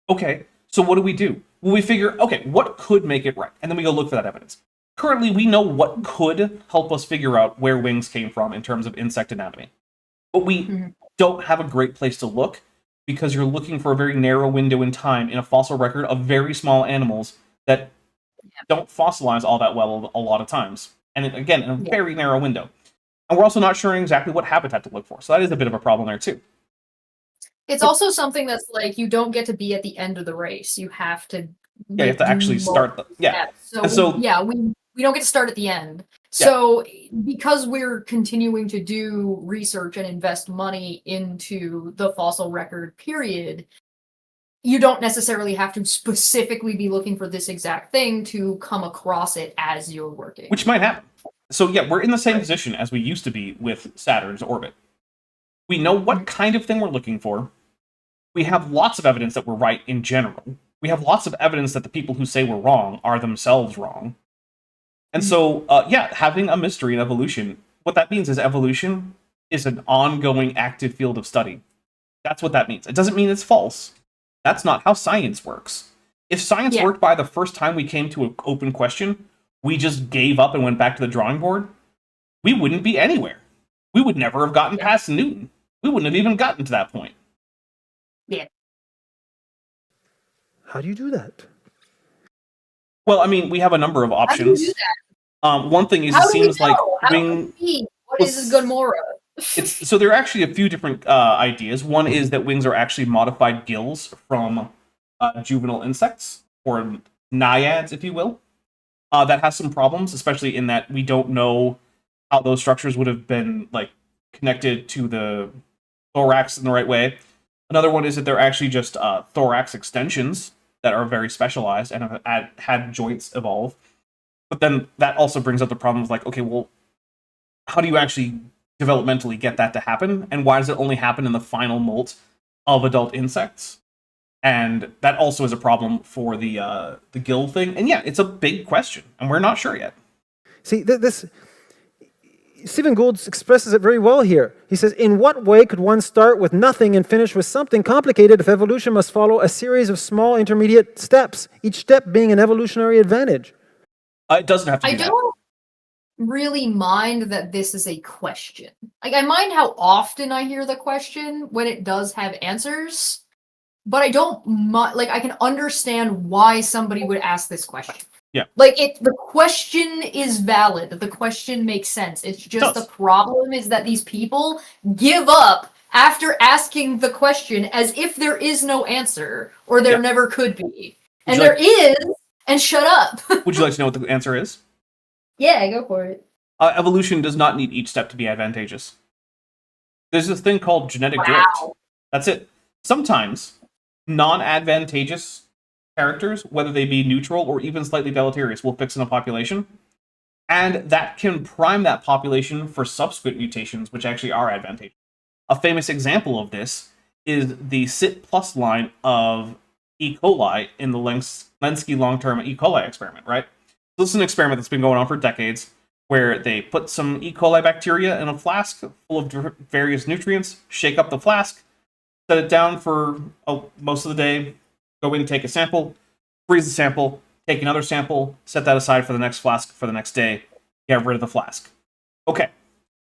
Okay, so what do? Well, we figure, okay, what could make it right? And then we go look for that evidence. Currently, we know what could help us figure out where wings came from in terms of insect anatomy. But we don't have a great place to look because you're looking for a very narrow window in time in a fossil record of very small animals that don't fossilize all that well a lot of times. And again, in a very narrow window. And we're also not sure exactly what habitat to look for. So that is a bit of a problem there too. It's also something that's like you don't get to be at the end of the race. You have to. Yeah, you have to actually start. So we don't get to start at the end. So because we're continuing to do research and invest money into the fossil record period, you don't necessarily have to specifically be looking for this exact thing to come across it as you're working. Which might happen. So yeah, we're in the same position as we used to be with Saturn's orbit. We know what kind of thing we're looking for. We have lots of evidence that we're right in general. We have lots of evidence that the people who say we're wrong are themselves wrong. And so, having a mystery in evolution, what that means is evolution is an ongoing active field of study. That's what that means. It doesn't mean it's false. That's not how science works. If science worked by the first time we came to an open question, we just gave up and went back to the drawing board, we wouldn't be anywhere. We would never have gotten past Newton. We wouldn't have even gotten to that point. Yeah. How do you do that? Well, I mean, we have a number of options. How do you do that? One thing is How it do we seems like know? How do wing. we see? What is Gomorrah? So there are actually a few different ideas. One is that wings are actually modified gills from juvenile insects, or naiads, if you will. That has some problems, especially in that we don't know how those structures would have been like connected to the thorax in the right way. Another one is that they're actually just thorax extensions that are very specialized and have had joints evolve. But then that also brings up the problems like, okay, well, how do you actually developmentally get that to happen? And why does it only happen in the final molt of adult insects? And that also is a problem for the gill thing. And yeah, it's a big question, and we're not sure yet. See, this Stephen Gould expresses it very well here. He says, in what way could one start with nothing and finish with something complicated if evolution must follow a series of small intermediate steps, each step being an evolutionary advantage? It doesn't have to be I don't really mind that this is a question. Like, I mind how often I hear the question when it does have answers, but I don't like, I can understand why somebody would ask this question. Yeah. Like, the question is valid. The question makes sense. It's just the problem is that these people give up after asking the question as if there is no answer, or there never could be. And there is, and shut up. Would you like to know what the answer is? Yeah, go for it. Evolution does not need each step to be advantageous. There's this thing called genetic drift. That's it. Sometimes non-advantageous characters, whether they be neutral or even slightly deleterious, will fix in a population. And that can prime that population for subsequent mutations, which actually are advantageous. A famous example of this is the CIT plus line of E. coli in the Lenski long-term E. coli experiment, right? So this is an experiment that's been going on for decades, where they put some E. coli bacteria in a flask full of various nutrients, shake up the flask, set it down for most of the day, go in and take a sample, freeze the sample, take another sample, set that aside for the next flask for the next day, get rid of the flask. Okay,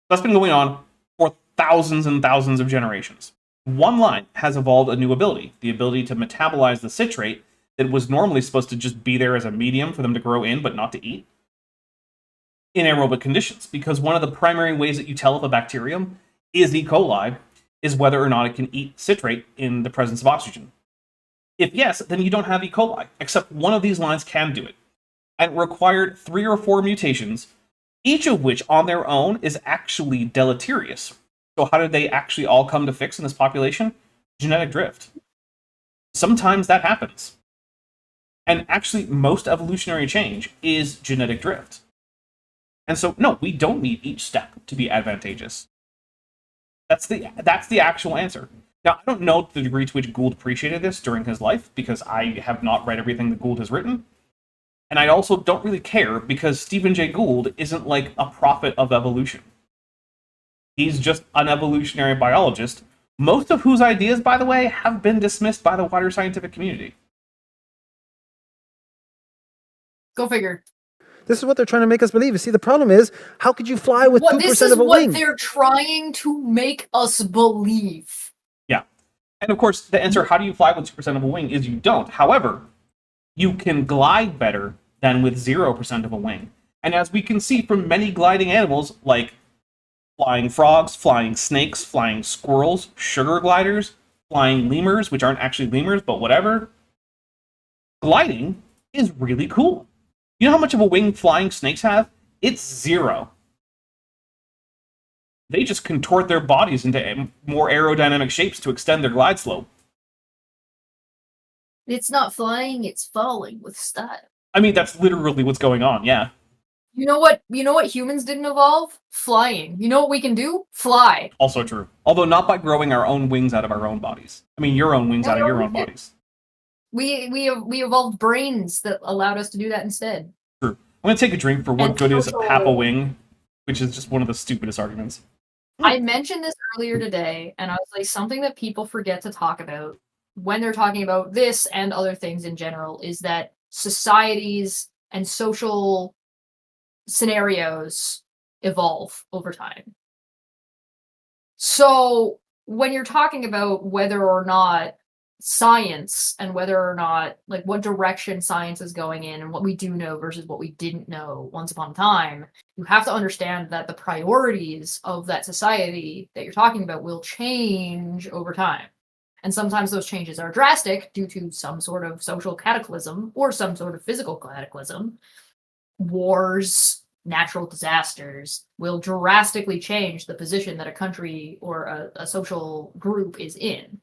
that's been going on for thousands and thousands of generations. One line has evolved a new ability, the ability to metabolize the citrate that was normally supposed to just be there as a medium for them to grow in but not to eat, in aerobic conditions, because one of the primary ways that you tell if a bacterium is E. coli is whether or not it can eat citrate in the presence of oxygen. If yes, then you don't have E. coli, except one of these lines can do it. And it required 3 or 4 mutations, each of which on their own is actually deleterious. So how did they actually all come to fix in this population? Genetic drift. Sometimes that happens. And actually, most evolutionary change is genetic drift. And so, no, we don't need each step to be advantageous. That's the actual answer. Now, I don't know the degree to which Gould appreciated this during his life, because I have not read everything that Gould has written. And I also don't really care, because Stephen Jay Gould isn't like a prophet of evolution. He's just an evolutionary biologist, most of whose ideas, by the way, have been dismissed by the wider scientific community. Go figure. This is what they're trying to make us believe. You see, the problem is, how could you fly with 2% of a wing? This is what they're trying to make us believe. Yeah. And of course, the answer, how do you fly with 2% of a wing, is you don't. However, you can glide better than with 0% of a wing. And as we can see from many gliding animals, like flying frogs, flying snakes, flying squirrels, sugar gliders, flying lemurs, which aren't actually lemurs, but whatever, gliding is really cool. You know how much of a wing flying snakes have? It's 0. They just contort their bodies into more aerodynamic shapes to extend their glide slope. It's not flying, it's falling with style. I mean, that's literally what's going on, yeah. You know what humans didn't evolve? Flying. You know what we can do? Fly. Also true. Although not by growing our own wings out of our own bodies. I mean, your own wings out of your own bodies. We evolved brains that allowed us to do that instead. True. I'm going to take a drink for what good is half a wing, which is just one of the stupidest arguments. I mentioned this earlier today, and I was like, something that people forget to talk about when they're talking about this and other things in general is that societies and social scenarios evolve over time. So when you're talking about whether or not science and whether or not, like, what direction science is going in and what we do know versus what we didn't know once upon a time, you have to understand that the priorities of that society that you're talking about will change over time. And sometimes those changes are drastic due to some sort of social cataclysm or some sort of physical cataclysm. Wars, natural disasters will drastically change the position that a country or a social group is in.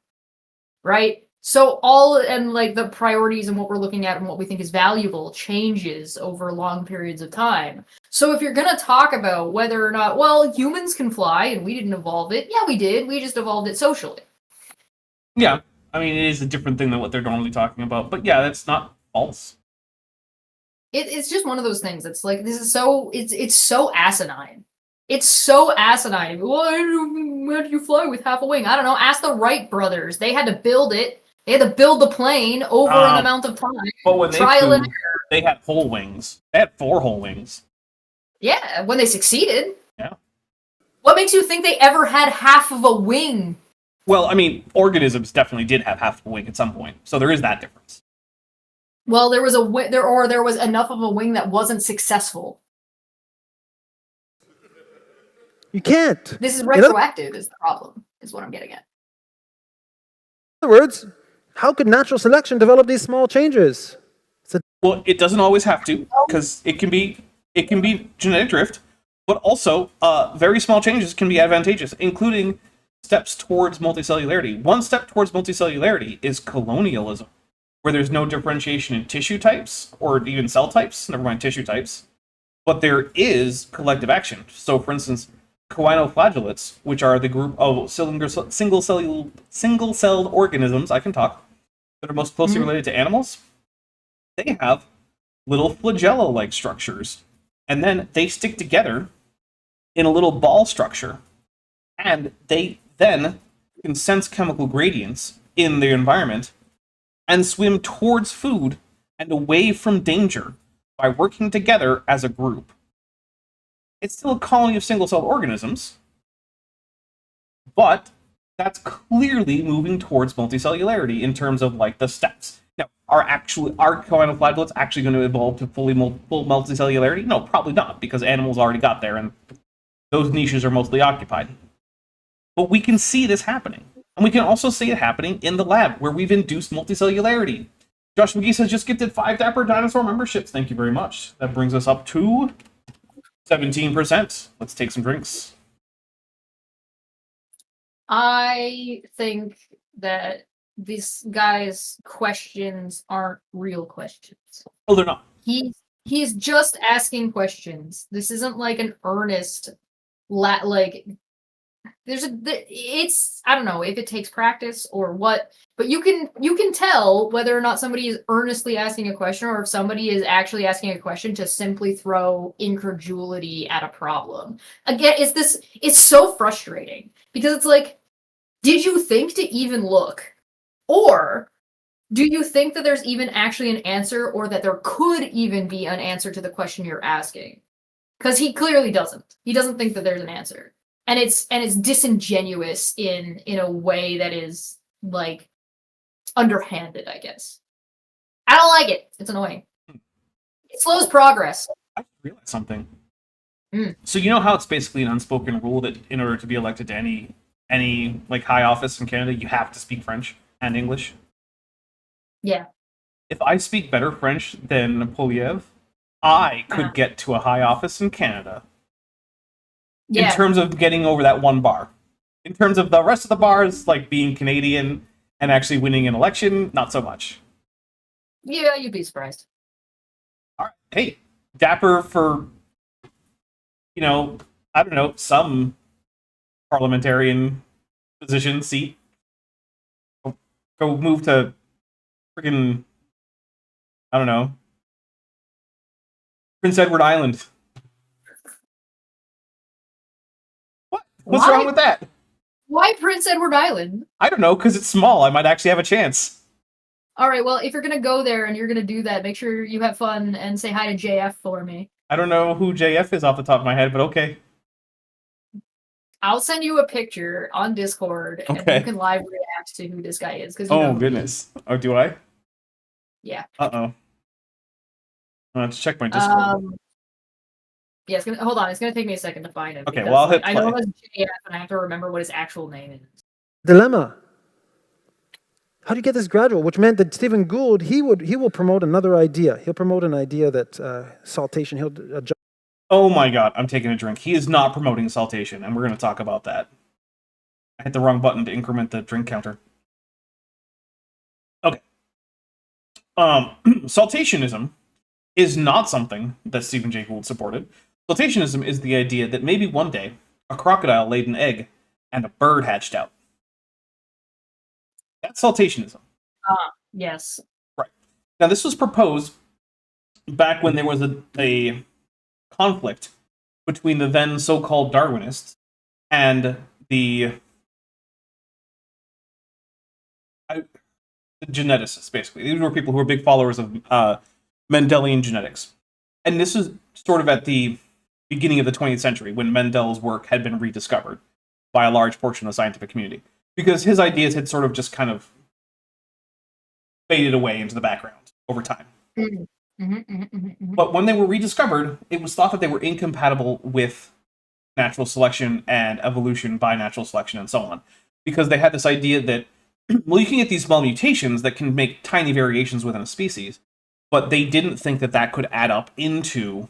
Right? So the priorities and what we're looking at and what we think is valuable changes over long periods of time. So if you're going to talk about whether or not, well, humans can fly and we didn't evolve it. Yeah, we did. We just evolved it socially. Yeah. I mean, it is a different thing than what they're normally talking about. But yeah, that's not false. It's just one of those things. It's like, this is so, it's so asinine. It's so asinine. Why do you fly with half a wing? I don't know. Ask the Wright brothers. They had to build it. They had to build the plane over an amount of time. But when Trial and error. They had whole wings. They had 4 whole wings. Yeah, when they succeeded. Yeah. What makes you think they ever had half of a wing? Well, I mean, organisms definitely did have half a wing at some point. So there is that difference. Well, there was there was enough of a wing that wasn't successful. You can't. This is In other retroactive. Is the problem? Is what I'm getting at. words, how could natural selection develop these small changes? Well, it doesn't always have to, because it can be genetic drift, but also very small changes can be advantageous, including steps towards multicellularity. One step towards multicellularity is colonialism, where there's no differentiation in tissue types or even cell types, never mind tissue types, but there is collective action. So, for instance, choanoflagellates, which are the group of single-celled organisms, I can talk, that are most closely related to animals, they have little flagella-like structures, and then they stick together in a little ball structure, and they then can sense chemical gradients in their environment and swim towards food and away from danger by working together as a group. It's still a colony of single-celled organisms, but that's clearly moving towards multicellularity in terms of like the steps. Now, are choanoflagellates actually going to evolve to full multicellularity? No, probably not, because animals already got there, and those niches are mostly occupied. But we can see this happening. And we can also see it happening in the lab, where we've induced multicellularity. Josh McGee says, just gifted 5 Dapper Dinosaur memberships. Thank you very much. That brings us up to 17%. Let's take some drinks. I think that this guy's questions aren't real questions. Oh, they're not. He's just asking questions. This isn't like an earnest it's I don't know if it takes practice or what, but you can tell whether or not somebody is earnestly asking a question or if somebody is actually asking a question to simply throw incredulity at a problem. Again, it's so frustrating because it's like, did you think to even look? Or do you think that there's even actually an answer, or that there could even be an answer to the question you're asking? Because he clearly doesn't. He doesn't think that there's an answer. And it's disingenuous in a way that is like underhanded, I guess. I don't like it. It's annoying. It slows progress. I realized something. So you know how it's basically an unspoken rule that in order to be elected to any like high office in Canada, you have to speak French and English? Yeah. If I speak better French than Poliev, I could get to a high office in Canada. Yeah. In terms of getting over that one bar. In terms of the rest of the bars, like being Canadian and actually winning an election, not so much. Yeah, you'd be surprised. All right. Hey, Dapper for, I don't know, some parliamentarian position, seat. Go move to freaking, I don't know, Prince Edward Island. What's wrong with that? Why Prince Edward Island? I don't know, because it's small. I might actually have a chance. All right, well, if you're going to go there and you're going to do that, make sure you have fun and say hi to JF for me. I don't know who JF is off the top of my head, but okay. I'll send you a picture on Discord, and you can live react to who this guy is. Goodness. Oh, do I? Yeah. Uh-oh. I'll have to check my Discord. Yeah, hold on. It's gonna take me a second to find him. Okay, well, I'll hit play. I know it's JF, and I have to remember what his actual name is. Dilemma. How do you get this gradual? Which meant that Stephen Gould, he will promote another idea. He'll promote an idea that saltation. He'll adjust. Oh my god, I'm taking a drink. He is not promoting saltation, and we're going to talk about that. I hit the wrong button to increment the drink counter. Okay. Saltationism is not something that Stephen Jay Gould supported. Saltationism is the idea that maybe one day a crocodile laid an egg and a bird hatched out. That's saltationism. Yes. Right. Now, this was proposed back when there was a conflict between the then so-called Darwinists and the geneticists, basically. These were people who were big followers of Mendelian genetics. And this is sort of at the beginning of the 20th century, when Mendel's work had been rediscovered by a large portion of the scientific community. Because his ideas had sort of just kind of faded away into the background. over time. Mhm, mhm, mhm, mhm, mhm. But when they were rediscovered, it was thought that they were incompatible with natural selection and evolution by natural selection and so on. Because they had this idea that, well, you can get these small mutations that can make tiny variations within a species, but they didn't think that that could add up into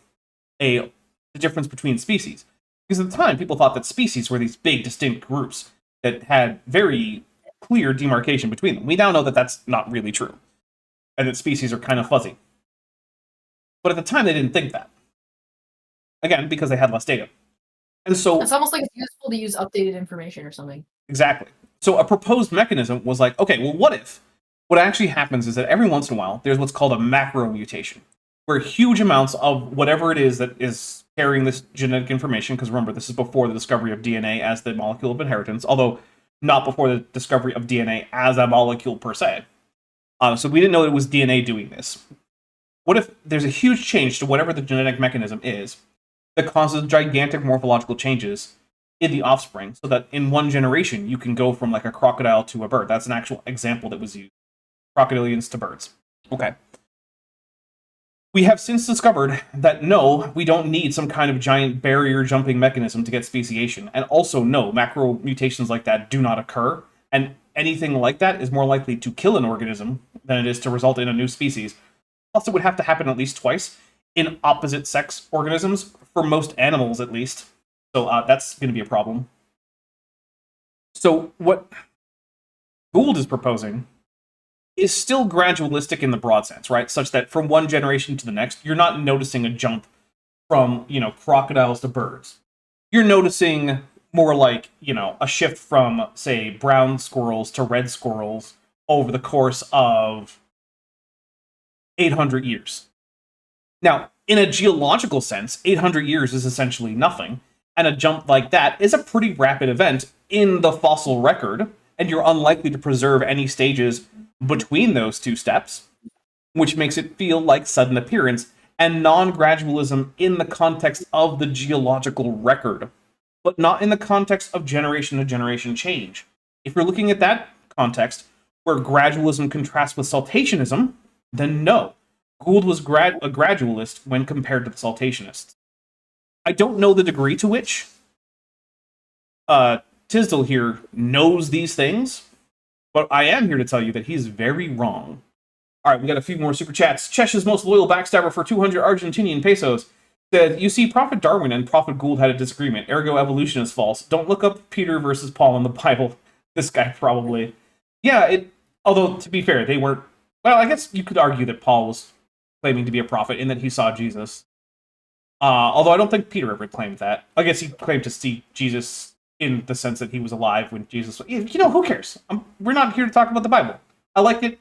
the difference between species. Because at the time, people thought that species were these big, distinct groups that had very clear demarcation between them. We now know that that's not really true, and that species are kind of fuzzy. But at the time, they didn't think that. Again, because they had less data. And so, It's almost like it's useful to use updated information or something. exactly. So a proposed mechanism was like, okay, well, what if? What actually happens is that every once in a while, there's what's called a macro mutation, where huge amounts of whatever it is that is carrying this genetic information, because remember, this is before the discovery of DNA as the molecule of inheritance, although not before the discovery of DNA as a molecule per se. So we didn't know it was DNA doing this. What if there's a huge change to whatever the genetic mechanism is that causes gigantic morphological changes in the offspring, so that in one generation you can go from like a crocodile to a bird? That's an actual example that was used. Crocodilians to birds. Okay. We have since discovered that no, we don't need some kind of giant barrier jumping mechanism to get speciation. And also, no, macro mutations like that do not occur. And anything like that is more likely to kill an organism than it is to result in a new species. Plus, it would have to happen at least twice in opposite sex organisms, for most animals at least. So that's going to be a problem. So what Gould is proposing is still gradualistic in the broad sense, right? Such that from one generation to the next, you're not noticing a jump from, crocodiles to birds. You're noticing more like, a shift from, say, brown squirrels to red squirrels over the course of 800 years. Now, in a geological sense, 800 years is essentially nothing, and a jump like that is a pretty rapid event in the fossil record, and you're unlikely to preserve any stages between those two steps, which makes it feel like sudden appearance and non-gradualism in the context of the geological record, but not in the context of generation to generation change. If you're looking at that context, where gradualism contrasts with saltationism, then no. Gould was a gradualist when compared to the saltationists. I don't know the degree to which Tisdall here knows these things, but I am here to tell you that he's very wrong. Alright, we got a few more super chats. Chesh's most loyal backstabber for 200 Argentinian pesos said, you see, Prophet Darwin and Prophet Gould had a disagreement, ergo evolution is false. Don't look up Peter versus Paul in the Bible. This guy probably. Yeah, although, to be fair, they weren't. Well, I guess you could argue that Paul was claiming to be a prophet in that he saw Jesus. Although I don't think Peter ever claimed that. I guess he claimed to see Jesus in the sense that he was alive when Jesus was. Who cares? We're not here to talk about the Bible. I liked it.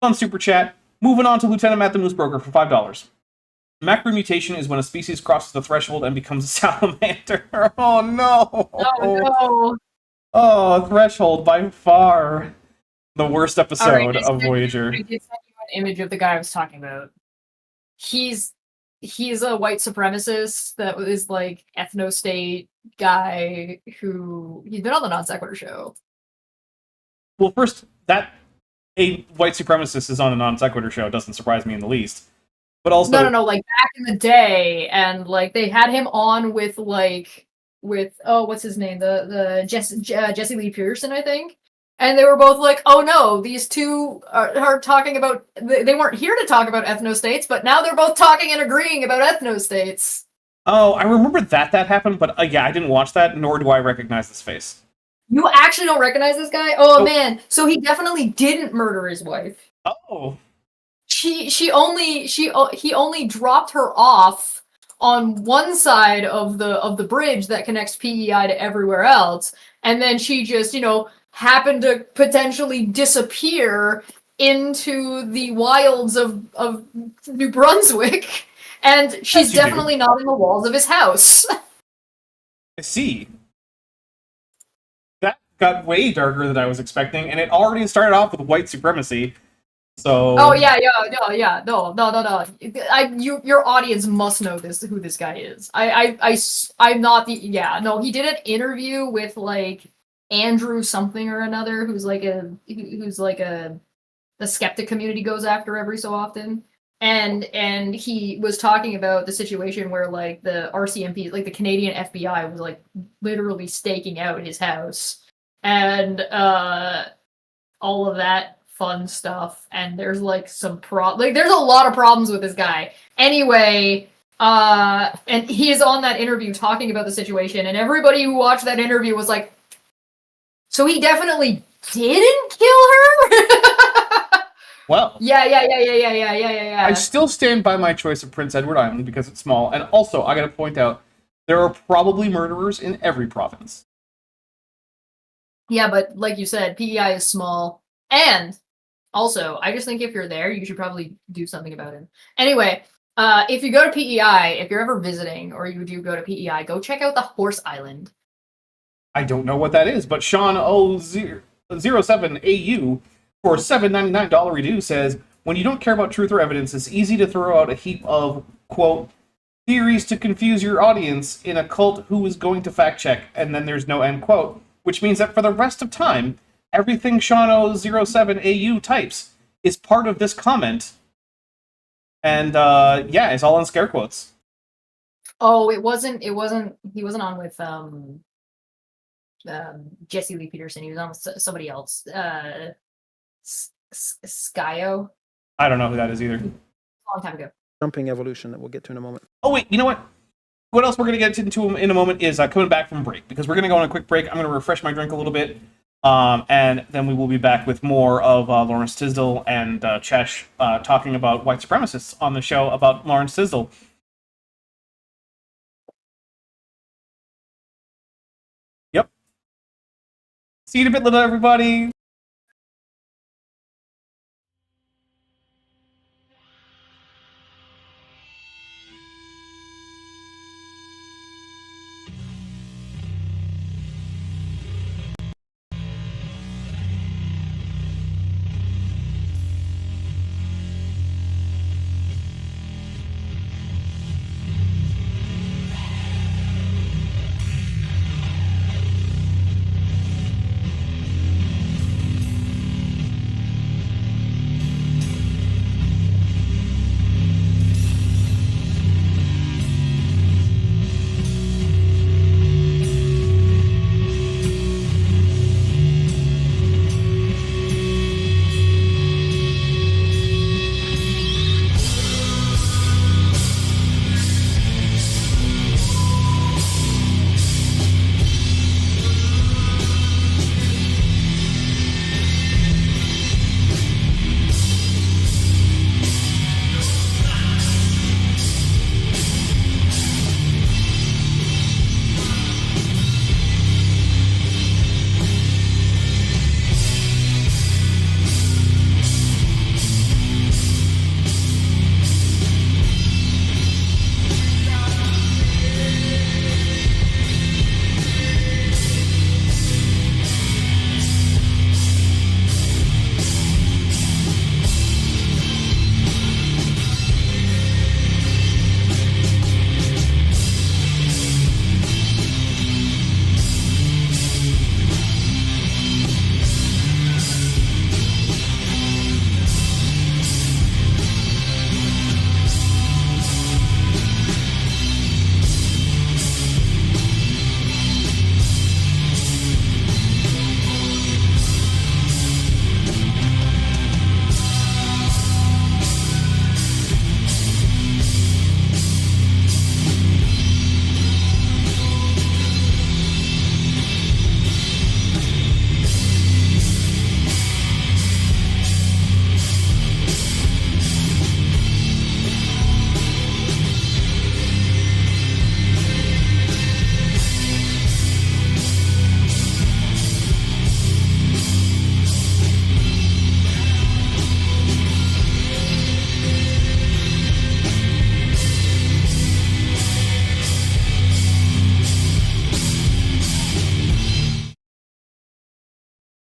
Fun super chat. Moving on to Lieutenant Matt the Moose Broker for $5. Macromutation is when a species crosses the threshold and becomes a salamander. Oh no! Oh no! Oh, threshold by far the worst episode of I Voyager. did send you an image of the guy I was talking about. He's a white supremacist that is like ethno-state guy who he's been on the Non Sequitur show. Well, first, that a white supremacist is on a Non Sequitur show doesn't surprise me in the least. But also, No, like back in the day, and like they had him on with what's his name, the Jesse Lee Pearson, I think. And they were both like, oh no, these two are talking about, they weren't here to talk about ethnostates, but now they're both talking and agreeing about ethnostates. Oh, I remember that happened, but yeah, I didn't watch that, nor do I recognize this face. You actually don't recognize this guy? Oh man, so he definitely didn't murder his wife. Oh. He only dropped her off on one side of the bridge that connects PEI to everywhere else, and then she just, happened to potentially disappear into the wilds of New Brunswick, and she's definitely not in the walls of his house. I see. That got way darker than I was expecting, and it already started off with white supremacy. So. Oh yeah, no. Your audience must know who this guy is. I'm not the. Yeah, no. He did an interview with like Andrew something or another, who's like a the skeptic community goes after every so often. And he was talking about the situation where like the RCMP, like the Canadian FBI, was like literally staking out his house and all of that fun stuff. And there's like some there's a lot of problems with this guy. Anyway, and he is on that interview talking about the situation, and everybody who watched that interview was like, so he definitely didn't kill her? Well, Yeah. I still stand by my choice of Prince Edward Island because it's small, and also I gotta point out there are probably murderers in every province. Yeah, but like you said, PEI is small, and also I just think if you're there, you should probably do something about it. Anyway, if you go to PEI, if you're ever visiting or you do go to PEI, go check out the Horse Island. I don't know what that is, but Sean 07AU for $7.99 redo says, when you don't care about truth or evidence, it's easy to throw out a heap of, quote, theories to confuse your audience in a cult who is going to fact check, and then there's no end quote, which means that for the rest of time, everything Sean 07AU types is part of this comment. And yeah, it's all in scare quotes. Oh, he wasn't on with Jesse Lee Peterson. He was on with somebody else. Skyo. I don't know who that is either. A long time ago. Jumping evolution that we'll get to in a moment. Oh wait, you know what? What else we're going to get into in a moment is coming back from break, because we're going to go on a quick break. I'm going to refresh my drink a little bit, and then we will be back with more of Lawrence Tisdall and Chesh talking about white supremacists on the show about Lawrence Tisdall. Yep. See you in a bit, little everybody.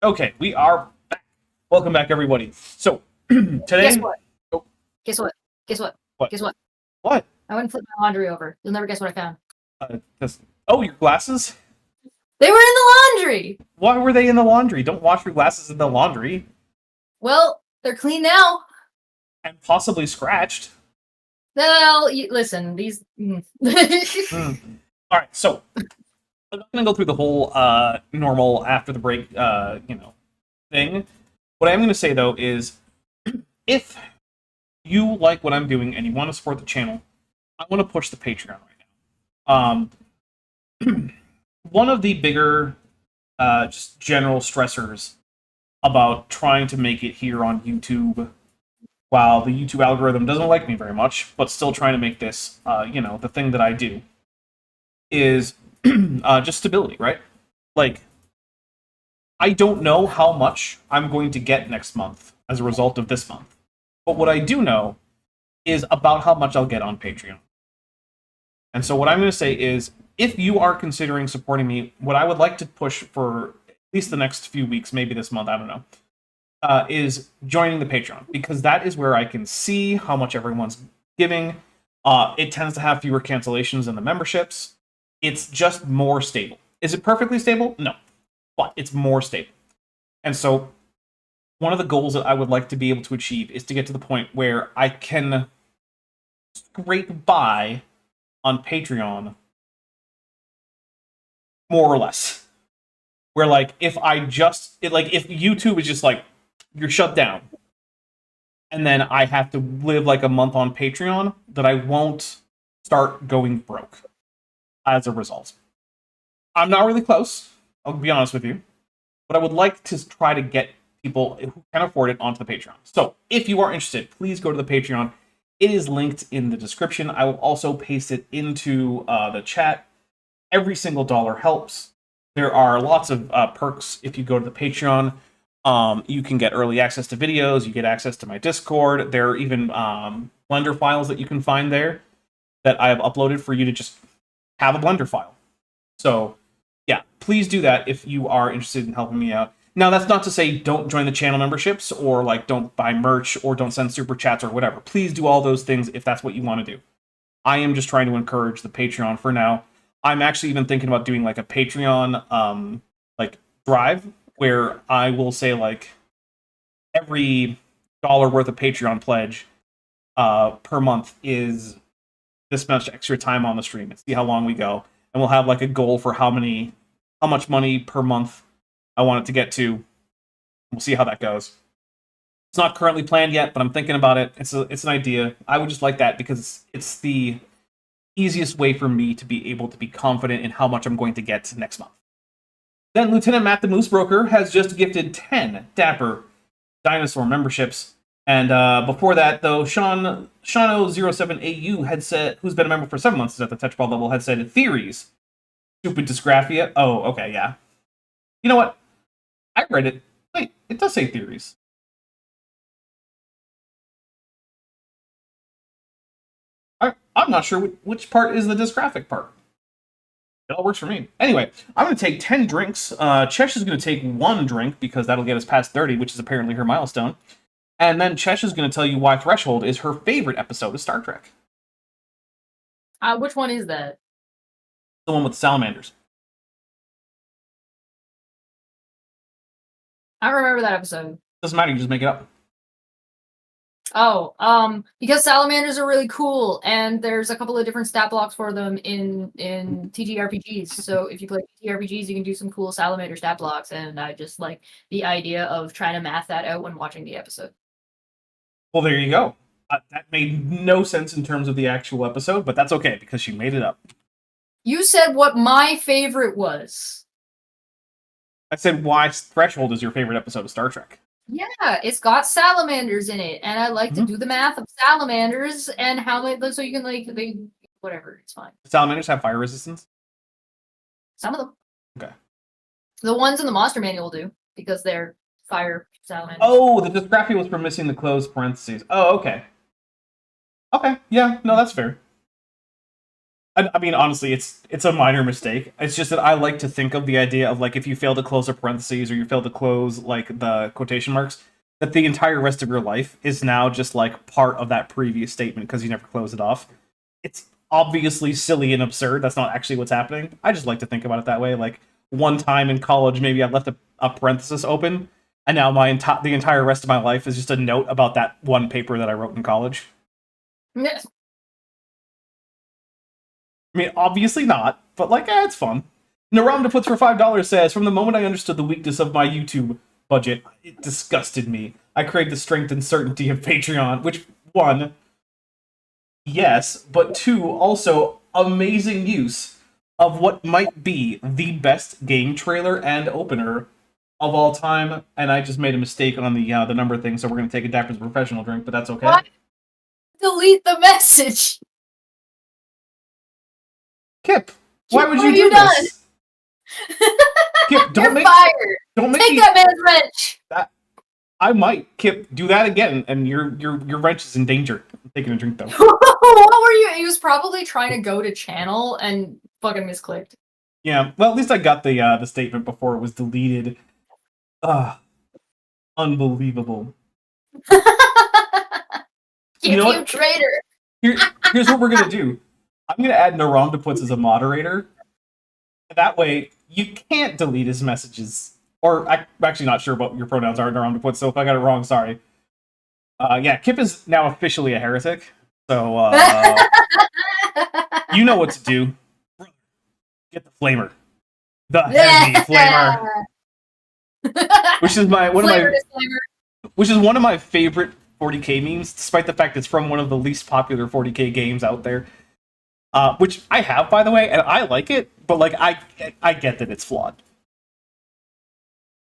Okay, we are back. Welcome back, everybody. So, today... Guess what? Oh. Guess what? Guess what? What? Guess what? What? I went and flipped my laundry over. You'll never guess what I found. Oh, your glasses? They were in the laundry! Why were they in the laundry? Don't wash your glasses in the laundry. Well, They're clean now. and possibly scratched. Well, listen, these. All right, so I'm not going to go through the whole normal after the break, thing. What I'm going to say though is, if you like what I'm doing and you want to support the channel, I want to push the Patreon right now. One of the bigger, just general stressors about trying to make it here on YouTube, while the YouTube algorithm doesn't like me very much, but still trying to make this, the thing that I do, is just stability, right? Like, I don't know how much I'm going to get next month as a result of this month. But what I do know is about how much I'll get on Patreon. And so what I'm going to say is, if you are considering supporting me, what I would like to push for at least the next few weeks, maybe this month, I don't know, is joining the Patreon. Because that is where I can see how much everyone's giving. It tends to have fewer cancellations than the memberships. It's just more stable. Is it perfectly stable? No. But it's more stable. And so one of the goals that I would like to be able to achieve is to get to the point where I can scrape by on Patreon, more or less. Where, like, if YouTube is just like, you're shut down, and then I have to live like a month on Patreon, that I won't start going broke as a result. I'm not really close, I'll be honest with you, but I would like to try to get people who can afford it onto the Patreon. So if you are interested, please go to the Patreon. It is linked in the description. I will also paste it into the chat. Every single dollar helps. There are lots of perks if you go to the Patreon. You can get early access to videos. You get access to my Discord. There are even Blender files that you can find there that I have uploaded for you to just have a Blender file. So yeah, please do that if you are interested in helping me out. Now, that's not to say don't join the channel memberships, or like don't buy merch, or don't send super chats or whatever. Please do all those things if that's what you want to do. I am just trying to encourage the Patreon for now. I'm actually even thinking about doing like a Patreon drive, where I will say like every $1 worth of Patreon pledge per month is this much extra time on the stream, and see how long we go. And we'll have like a goal for how much money per month I want it to get to. We'll see how that goes. It's not currently planned yet, but I'm thinking about it. It's an idea. I would just like that because it's the easiest way for me to be able to be confident in how much I'm going to get next month. Then Lieutenant Matt the Moose Broker has just gifted 10 Dapper Dinosaur memberships. And before that, though, Shano07AU had said, who's been a member for 7 months, is at the Tetrapod level, had said, theories. Stupid dysgraphia. Oh, okay, yeah. You know what? I read it. Wait, it does say theories. I'm not sure which part is the dysgraphic part. It all works for me. Anyway, I'm going to take 10 drinks. Chesh is going to take 1 drink, because that'll get us past 30, which is apparently her milestone. And then Chesh is going to tell you why Threshold is her favorite episode of Star Trek. Which one is that? The one with the salamanders. I don't remember that episode. Doesn't matter, you just make it up. Oh, because salamanders are really cool, and there's a couple of different stat blocks for them in TTRPGs. So if you play TTRPGs, you can do some cool salamander stat blocks, and I just like the idea of trying to math that out when watching the episode. Well, there you go. That made no sense in terms of the actual episode, but that's okay, because she made it up. You said what my favorite was. I said why Threshold is your favorite episode of Star Trek. Yeah, it's got salamanders in it, and I like to do the math of salamanders and how they, so you can whatever, it's fine. Salamanders have fire resistance? Some of them. Okay. The ones in the monster manual do, because they're fire salamanders. Oh, the dysgraphia was for missing the closed parentheses. Oh, okay. Okay, yeah, no, that's fair. I mean, honestly, it's a minor mistake. It's just that I like to think of the idea of, like, if you fail to close a parentheses, or you fail to close, like, the quotation marks, that the entire rest of your life is now just, like, part of that previous statement because you never closed it off. It's obviously silly and absurd. That's not actually what's happening. I just like to think about it that way. Like, one time in college, maybe I left a parenthesis open, And now the entire rest of my life is just a note about that one paper that I wrote in college. Yes. I mean, obviously not, but like, it's fun. Naramda puts for $5 says, from the moment I understood the weakness of my YouTube budget, it disgusted me. I crave the strength and certainty of Patreon, which, one, yes, but two, also amazing use of what might be the best game trailer and opener of all time. And I just made a mistake on the number thing, so we're going to take a Dapper's professional drink, but that's okay. What? Delete the message. Kip, why would what you have do you done? this? Kip, You're fired. Don't make Take me. that man's wrench. I might, Kip, do that again, and your wrench is in danger. I'm taking a drink though. What were you? He was probably trying to go to channel and fucking misclicked. Yeah, well, at least I got the statement before it was deleted. Unbelievable. You know what? traitor. Here's what we're gonna do. I'm gonna add Naram Puts as a moderator. That way, you can't delete his messages. Or I'm actually not sure what your pronouns are, Naram Puts. So if I got it wrong, sorry. Yeah, Kip is now officially a heretic. So you know what to do. Get the flamer, the heavy flamer, which is one of my favorite 40k memes, despite the fact it's from one of the least popular 40k games out there. Which I have, by the way, and I like it, but like I get that it's flawed.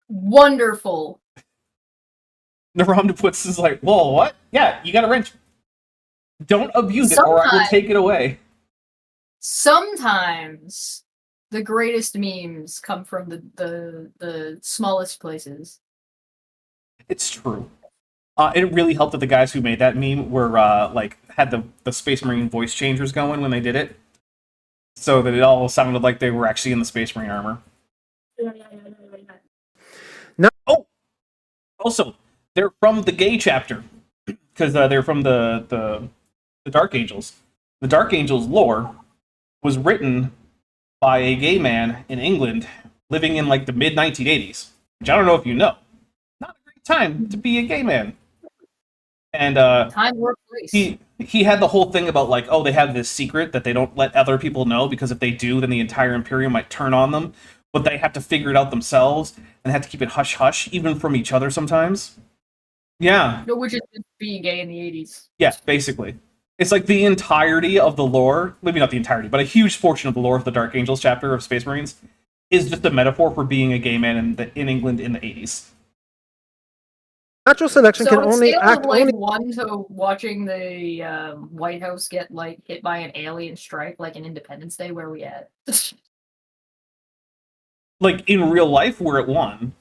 Wonderful. Naram Puts is like, whoa, what? Yeah, you got a wrench. Don't abuse it, or I will take it away. Sometimes the greatest memes come from the smallest places. It's true. It really helped that the guys who made that meme were like had the Space Marine voice changers going when they did it, so that it all sounded like they were actually in the Space Marine armor. No. Oh, also, they're from the gay chapter because they're from the Dark Angels. The Dark Angels lore was written by a gay man in England living in like the mid 1980s, which I don't know if you know. Not a great time to be a gay man. And Time or place. he had the whole thing about like, oh, they have this secret that they don't let other people know, because if they do, then the entire Imperium might turn on them. But they have to figure it out themselves and have to keep it hush hush, even from each other sometimes. Yeah. Which is just being gay in the 80s. Yeah, basically. It's like the entirety of the lore, maybe not the entirety, but a huge portion of the lore of the Dark Angels chapter of Space Marines is just a metaphor for being a gay man in England in the 80s. Natural selection can only act like only. 1 to watching the White House get like hit by an alien strike, like in Independence Day. Where we at? Like in real life, we're at 1.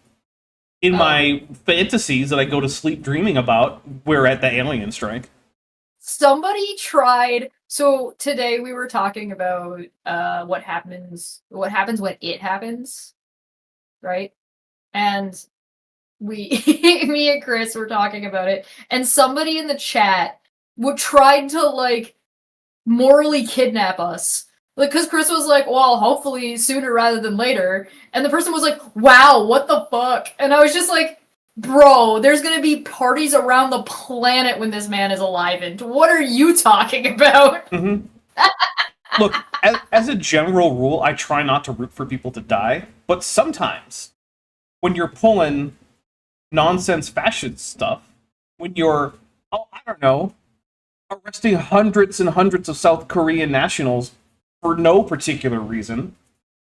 In my fantasies that I go to sleep dreaming about, we're at the alien strike. Somebody tried. So today we were talking about what happens when it happens, right? And me and Chris were talking about it, and somebody in the chat tried to like morally kidnap us. Like, because Chris was like, well, hopefully sooner rather than later. And the person was like, wow, what the fuck? And I was just like, bro, there's gonna be parties around the planet when this man is alive. And what are you talking about? Mm-hmm. Look, as a general rule, I try not to root for people to die. But sometimes, when you're pulling nonsense fascist stuff, when you're, I don't know, arresting hundreds and hundreds of South Korean nationals for no particular reason,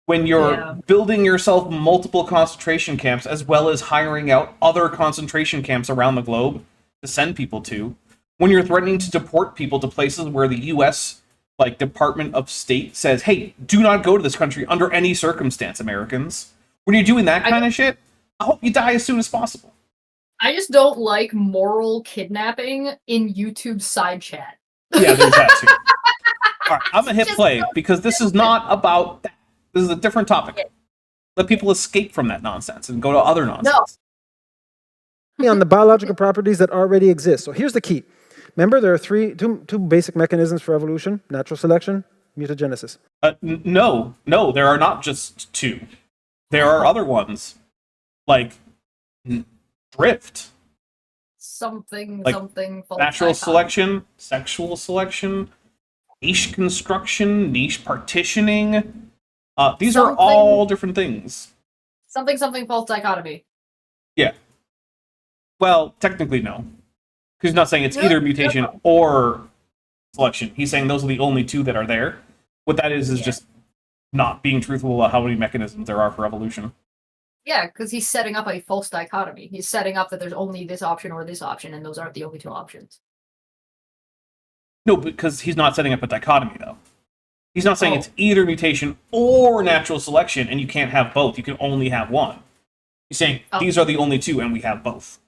when you're building yourself multiple concentration camps, as well as hiring out other concentration camps around the globe to send people to, when you're threatening to deport people to places where the U.S. like Department of State says, hey, do not go to this country under any circumstance, Americans. When you're doing that kind of shit, I hope you die as soon as possible. I just don't like moral kidnapping in YouTube side chat. Yeah, there's that too. All right, I'm going to hit play because this is not about that. This is a different topic. Let people escape from that nonsense and go to other nonsense. No. On the biological properties that already exist. So here's the key. Remember, there are two basic mechanisms for evolution: natural selection, mutagenesis. No, there are not just 2. There are other ones. Like, drift. Something, Like, something. false Natural dichotomy. selection, sexual selection, niche construction, niche partitioning. These are Something- all different things. Something, something, false dichotomy. Yeah. Well, technically, no. Because he's not saying it's No, either mutation or selection. He's saying those are the only two that are there. What that is Yeah. just not being truthful about how many mechanisms there are for evolution. Yeah, because he's setting up a false dichotomy. He's setting up that there's only this option or this option, and those aren't the only two options. No, because he's not setting up a dichotomy, though. He's not saying Oh. it's either mutation or natural selection, and you can't have both. You can only have one. He's saying Oh. these are the only two, and we have both.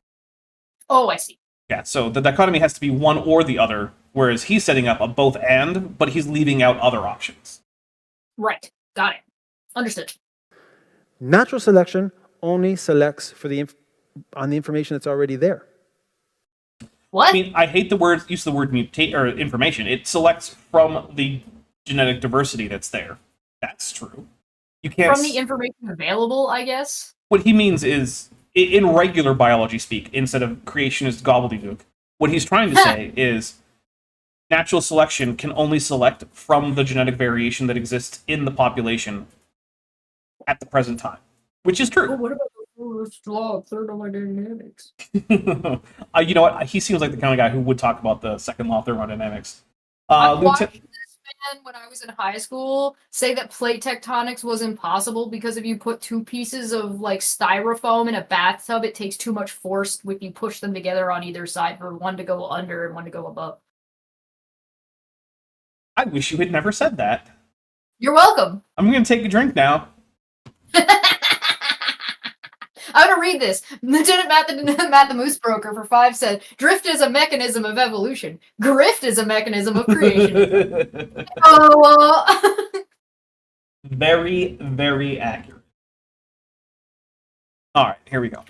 Oh, I see. Yeah, so the dichotomy has to be one or the other, whereas he's setting up a both and, but he's leaving out other options. Right. Got it. Understood. Natural selection only selects for on the information that's already there. What? I mean, I hate the use of the word mutate or information. It selects from the genetic diversity that's there. That's true. You can't. From the information available, I guess. What he means is, in regular biology speak, instead of creationist gobbledygook, what he's trying to say is natural selection can only select from the genetic variation that exists in the population at the present time, which is true. what about the first law of thermodynamics? You know what? He seems like the kind of guy who would talk about the second law of thermodynamics. I watched Lieutenant- this man when I was in high school say that plate tectonics was impossible because if you put two pieces of like styrofoam in a bathtub, it takes too much force if you push them together on either side for one to go under and one to go above. I wish you had never said that. You're welcome. I'm going to take a drink now. I'm gonna read this. Lieutenant Matt the Moose Broker for 5 said, "Drift is a mechanism of evolution. Grift is a mechanism of creation." Oh, Very, very accurate. All right, here we go.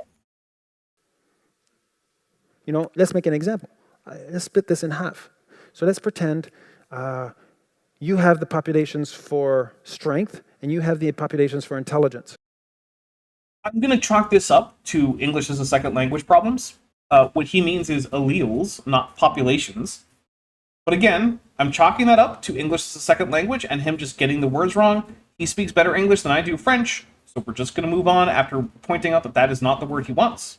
You know, let's make an example. Let's split this in half. So let's pretend you have the populations for strength and you have the populations for intelligence. I'm going to chalk this up to English as a second language problems. What he means is alleles, not populations. But again, I'm chalking that up to English as a second language and him just getting the words wrong. He speaks better English than I do French, so we're just going to move on after pointing out that that is not the word he wants.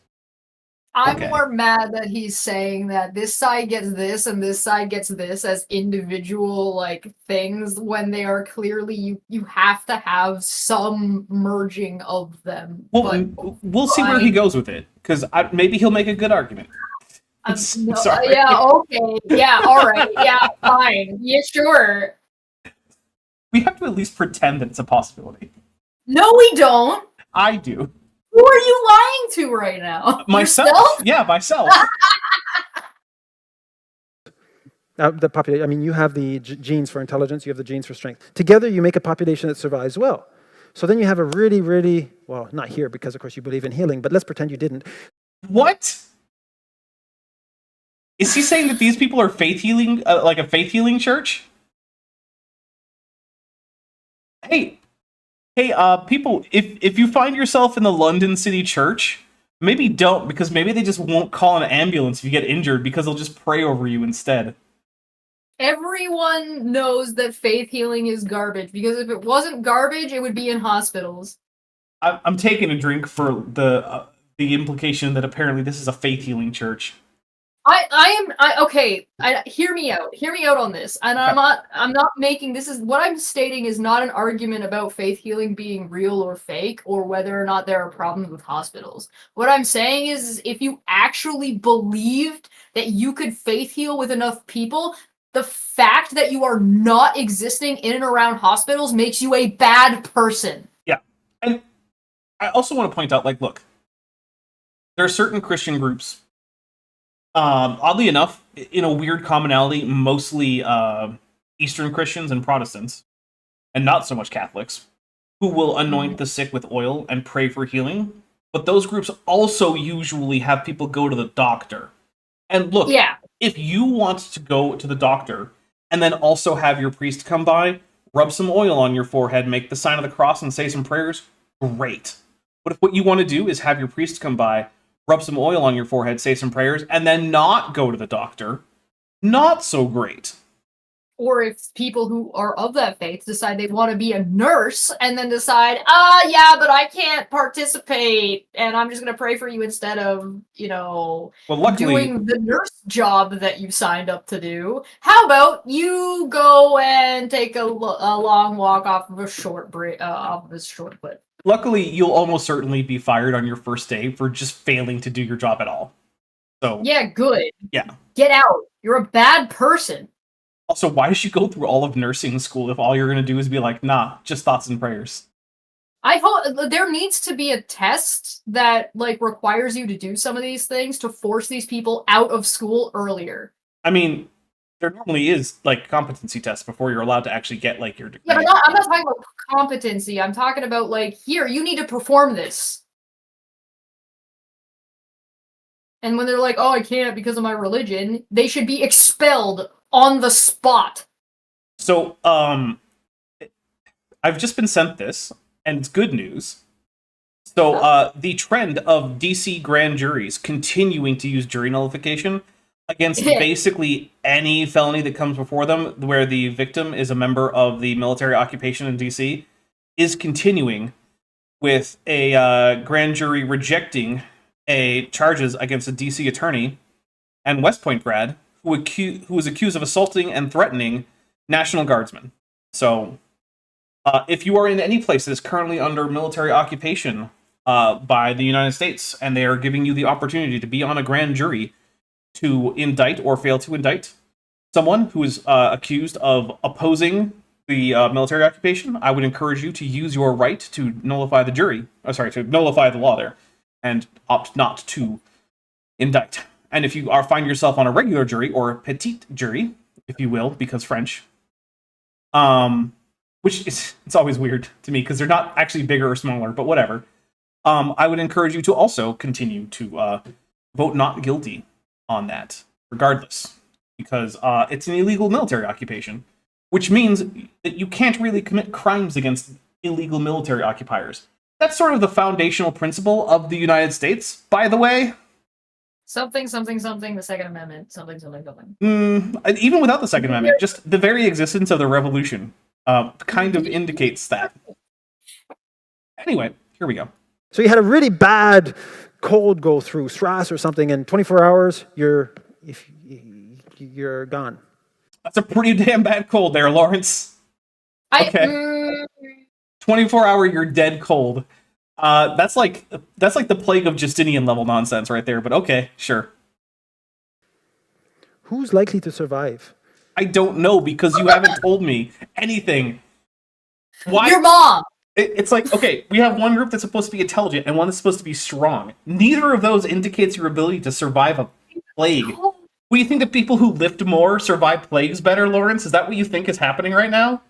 I'm Okay. more mad that he's saying that this side gets this and this side gets this as individual like things when they are clearly you have to have some merging of them. Well, but we'll see where he fine. goes with it, because maybe he'll make a good argument. No, Sorry. yeah, okay, yeah, all right, yeah, fine, yeah, sure. We have to at least pretend that it's a possibility. No, we don't. I do. Who are you lying to right now? Myself? Yourself? Yeah, myself. The population. I mean, you have the genes for intelligence, you have the genes for strength. Together, you make a population that survives well. So then you have a really, really, well, not here because, of course, you believe in healing, but let's pretend you didn't. What? Is he saying that these people are faith healing, like a faith healing church? Hey, people, if you find yourself in the London City Church, maybe don't, because maybe they just won't call an ambulance if you get injured because they'll just pray over you instead. Everyone knows that faith healing is garbage because if it wasn't garbage, it would be in hospitals. I'm taking a drink for the implication that apparently this is a faith healing church. Okay. Hear me out on this. And Okay. I'm not making this is what I'm stating is not an argument about faith healing being real or fake or whether or not there are problems with hospitals. What I'm saying is if you actually believed that you could faith heal with enough people, the fact that you are not existing in and around hospitals makes you a bad person. Yeah. And I also want to point out, like, look, there are certain Christian groups, oddly enough, in a weird commonality, mostly Eastern Christians and Protestants, and not so much Catholics, who will anoint the sick with oil and pray for healing. But those groups also usually have people go to the doctor. And look, Yeah. if you want to go to the doctor and then also have your priest come by, rub some oil on your forehead, make the sign of the cross, and say some prayers, great. But if what you want to do is have your priest come by, rub some oil on your forehead, say some prayers, and then not go to the doctor, not so great. Or if people who are of that faith decide they want to be a nurse and then decide, yeah, but I can't participate and I'm just going to pray for you instead of, Well, luckily, doing the nurse job that you signed up to do. How about you go and take a long walk off of a short cliff? luckily, you'll almost certainly be fired on your first day for just failing to do your job at all. So Yeah, good. Yeah. Get out. You're a bad person. Also, why did you go through all of nursing school if all you're going to do is be like, nah, just thoughts and prayers? I hope there needs to be a test that like requires you to do some of these things to force these people out of school earlier. I mean, there normally is like competency tests before you're allowed to actually get like your degree. Yeah, but I'm not talking about competency. I'm talking about like, here, you need to perform this. And when they're like, oh, I can't because of my religion, they should be expelled on the spot. So, I've just been sent this, and it's good news. So, the trend of DC grand juries continuing to use jury nullification against basically any felony that comes before them where the victim is a member of the military occupation in DC is continuing, with a grand jury rejecting charges against a DC attorney and West Point grad who was accused of assaulting and threatening National Guardsmen. So, if you are in any place that is currently under military occupation by the United States, and they are giving you the opportunity to be on a grand jury to indict or fail to indict someone who is accused of opposing the military occupation, I would encourage you to use your right to nullify the jury. To nullify the law there, and opt not to indict. And if you find yourself on a regular jury, or a petite jury, if you will, because French, which it's always weird to me because they're not actually bigger or smaller, but whatever. I would encourage you to also continue to vote not guilty on that, regardless, because it's an illegal military occupation, which means that you can't really commit crimes against illegal military occupiers. That's sort of the foundational principle of the United States, by the way. Something, the Second Amendment, something. Even without the Second Amendment, just the very existence of the revolution kind of indicates that. Anyway, here we go. So you had a really bad cold go through, SRAS or something, and 24 hours, you're gone. That's a pretty damn bad cold there, Lawrence. Okay. 24-hour, you're dead cold. That's like the plague of Justinian level nonsense right there, but okay, sure. Who's likely to survive? I don't know, because you haven't told me anything. Why? Your mom! It's like, okay, we have one group that's supposed to be intelligent and one that's supposed to be strong. Neither of those indicates your ability to survive a plague. What, do you think that people who lift more survive plagues better, Lawrence? Is that what you think is happening right now?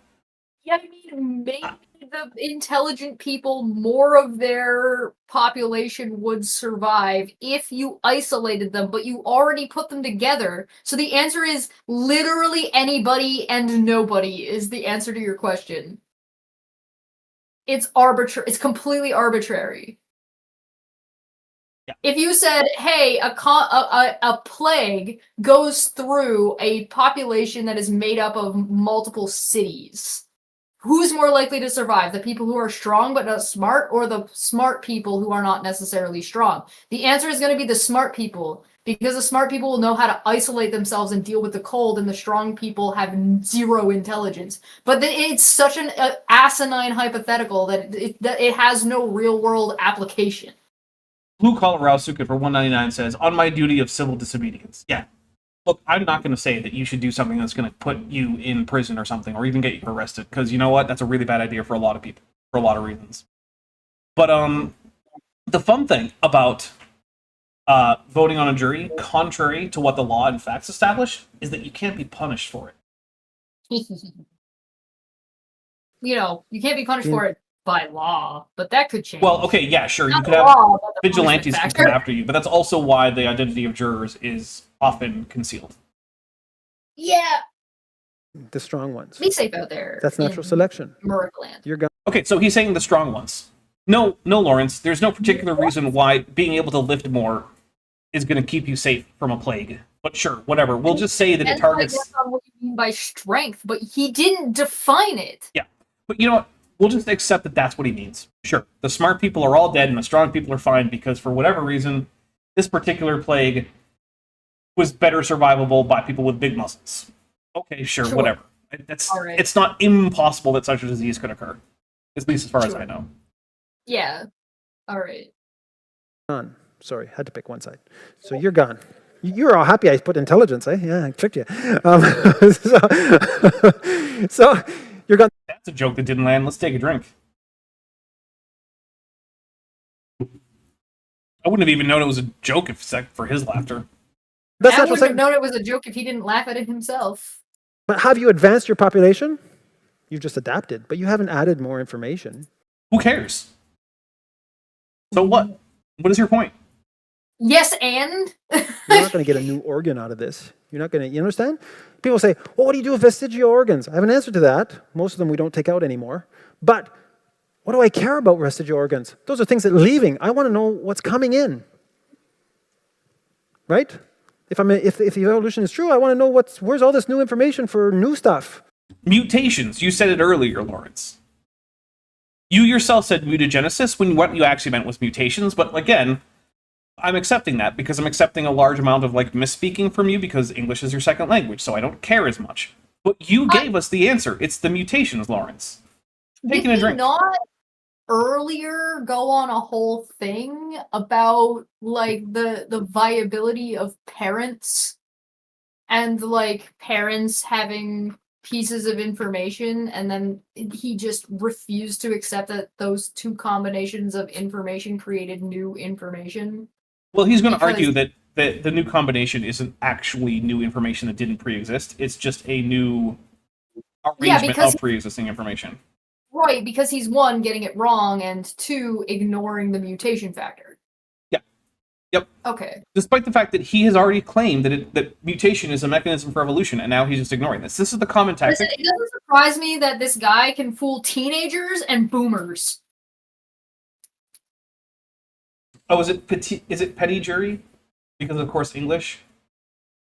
Yeah, I mean, maybe the intelligent people, more of their population would survive if you isolated them, but you already put them together. So the answer is literally anybody and nobody is the answer to your question. It's arbitrary. It's completely arbitrary. Yeah. If you said, hey, a plague goes through a population that is made up of multiple cities, who's more likely to survive? The people who are strong but not smart, or the smart people who are not necessarily strong? The answer is going to be the smart people, because the smart people will know how to isolate themselves and deal with the cold, and the strong people have zero intelligence. But it's such an asinine hypothetical that it has no real-world application. Blue Collar Rausuka for 199 says, on my duty of civil disobedience. Yeah. Look, I'm not going to say that you should do something that's going to put you in prison or something, or even get you arrested, because you know what? That's a really bad idea for a lot of people, for a lot of reasons. But the fun thing about voting on a jury, contrary to what the law and facts establish, is that you can't be punished for it. You can't be punished for it by law, but that could change. Well, okay, yeah, sure. You could have vigilantes who come after you, but that's also why the identity of jurors is often concealed. Yeah. The strong ones. Be safe out there. That's natural selection. Murderland. You're gone. Okay, so he's saying the strong ones. No, Lawrence. There's no particular reason why being able to lift more is going to keep you safe from a plague. But sure, whatever. We'll just say that it Depends, targets. I guess, on what you mean by strength, but he didn't define it. Yeah, but you know what? We'll just accept that that's what he means. Sure, the smart people are all dead and the strong people are fine because for whatever reason, this particular plague was better survivable by people with big muscles. Okay, sure. Whatever. That's All right. It's not impossible that such a disease could occur, at least as far as I know. Yeah. All right. Gone. Sorry, had to pick one side. So you're gone. You're all happy I put intelligence, eh? Yeah, I tricked you. So you're gone. That's a joke that didn't land. Let's take a drink. I wouldn't have even known it was a joke if for his laughter. That's I not what I'm wouldn't have saying. known it was a joke if he didn't laugh at it himself. But have you advanced your population? You've just adapted, but you haven't added more information. Who cares? So what? What is your point? Yes, and You're not going to get a new organ out of this. You're not going to, you understand? People say, well, what do you do with vestigial organs? I have an answer to that. Most of them we don't take out anymore. But what do I care about vestigial organs? Those are things that are leaving. I want to know what's coming in. Right? If the evolution is true, I want to know where's all this new information for new stuff. Mutations. You said it earlier, Lawrence. You yourself said mutagenesis when what you actually meant was mutations, but again, I'm accepting that because I'm accepting a large amount of like misspeaking from you because English is your second language, so I don't care as much. But you gave us the answer. It's the mutations, Lawrence. Taking a did he drink. not earlier go on a whole thing about like the viability of parents and like parents having pieces of information, and then he just refused to accept that those two combinations of information created new information? Well, he's going to Because- argue that the new combination isn't actually new information that didn't pre-exist. It's just a new arrangement because- of pre-existing information. Right, because he's one, getting it wrong, and two, ignoring the mutation factor. Yeah. Yep. Okay. Despite the fact that he has already claimed that mutation is a mechanism for evolution, and now he's just ignoring this. This is the common Listen, tactic. it doesn't surprise me that this guy can fool teenagers and boomers. Oh, is it petty jury? Because of course English.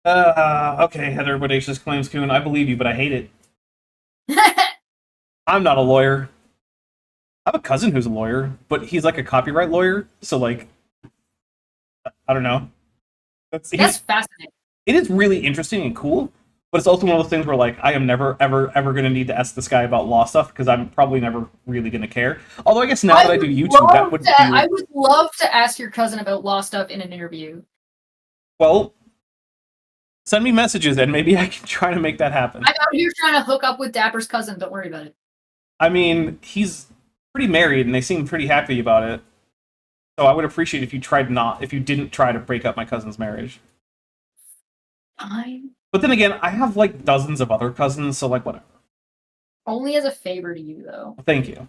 Okay, Heather Bodacious claims Kuhn. I believe you, but I hate it. I'm not a lawyer. I have a cousin who's a lawyer, but he's like a copyright lawyer, so like, I don't know. That's It fascinating. is really interesting and cool, but it's also one of those things where like I am never ever going to need to ask this guy about law stuff because I'm probably never really going to care. Although I guess now that I do YouTube, that would be I would love to ask your cousin about law stuff in an interview. well. Send me messages and maybe I can try to make that happen. I'm out here trying to hook up with Dapper's cousin. Don't worry about it. I mean, he's pretty married and they seem pretty happy about it. So I would appreciate if you didn't try to break up my cousin's marriage. Fine. But then again, I have like dozens of other cousins, so like whatever. Only as a favor to you, though. Thank you.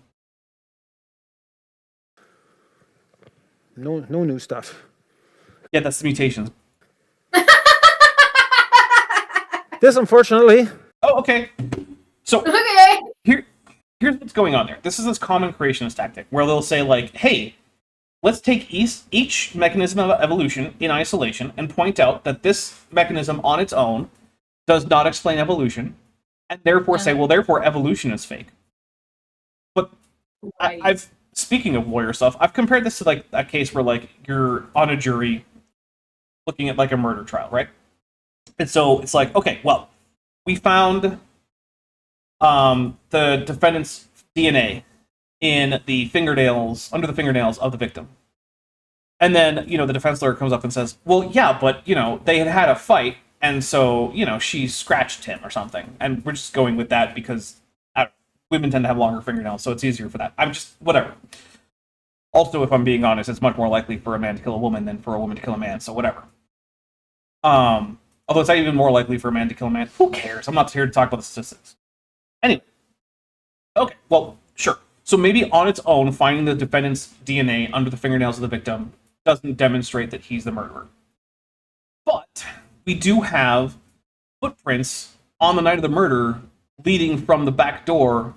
No new stuff. Yeah, that's the mutations. This, unfortunately, Oh, okay. So Okay. here's what's going on there. This is this common creationist tactic where they'll say like, hey, let's take each mechanism of evolution in isolation and point out that this mechanism on its own does not explain evolution, and therefore say, well, therefore evolution is fake. But Right. I've speaking of lawyer stuff, I've compared this to like a case where like you're on a jury looking at like a murder trial, right? And so it's like, okay, well, we found the defendant's DNA in the fingernails, under the fingernails of the victim. And then, the defense lawyer comes up and says, well, yeah, but, they had a fight, and so, she scratched him or something. And we're just going with that because women tend to have longer fingernails, so it's easier for that. I'm just, whatever. Also, if I'm being honest, it's much more likely for a man to kill a woman than for a woman to kill a man, so whatever. Although it's not even more likely for a man to kill a man. Who cares? I'm not here to talk about the statistics. Anyway. Okay, well, sure. So maybe on its own, finding the defendant's DNA under the fingernails of the victim doesn't demonstrate that he's the murderer. But we do have footprints on the night of the murder leading from the back door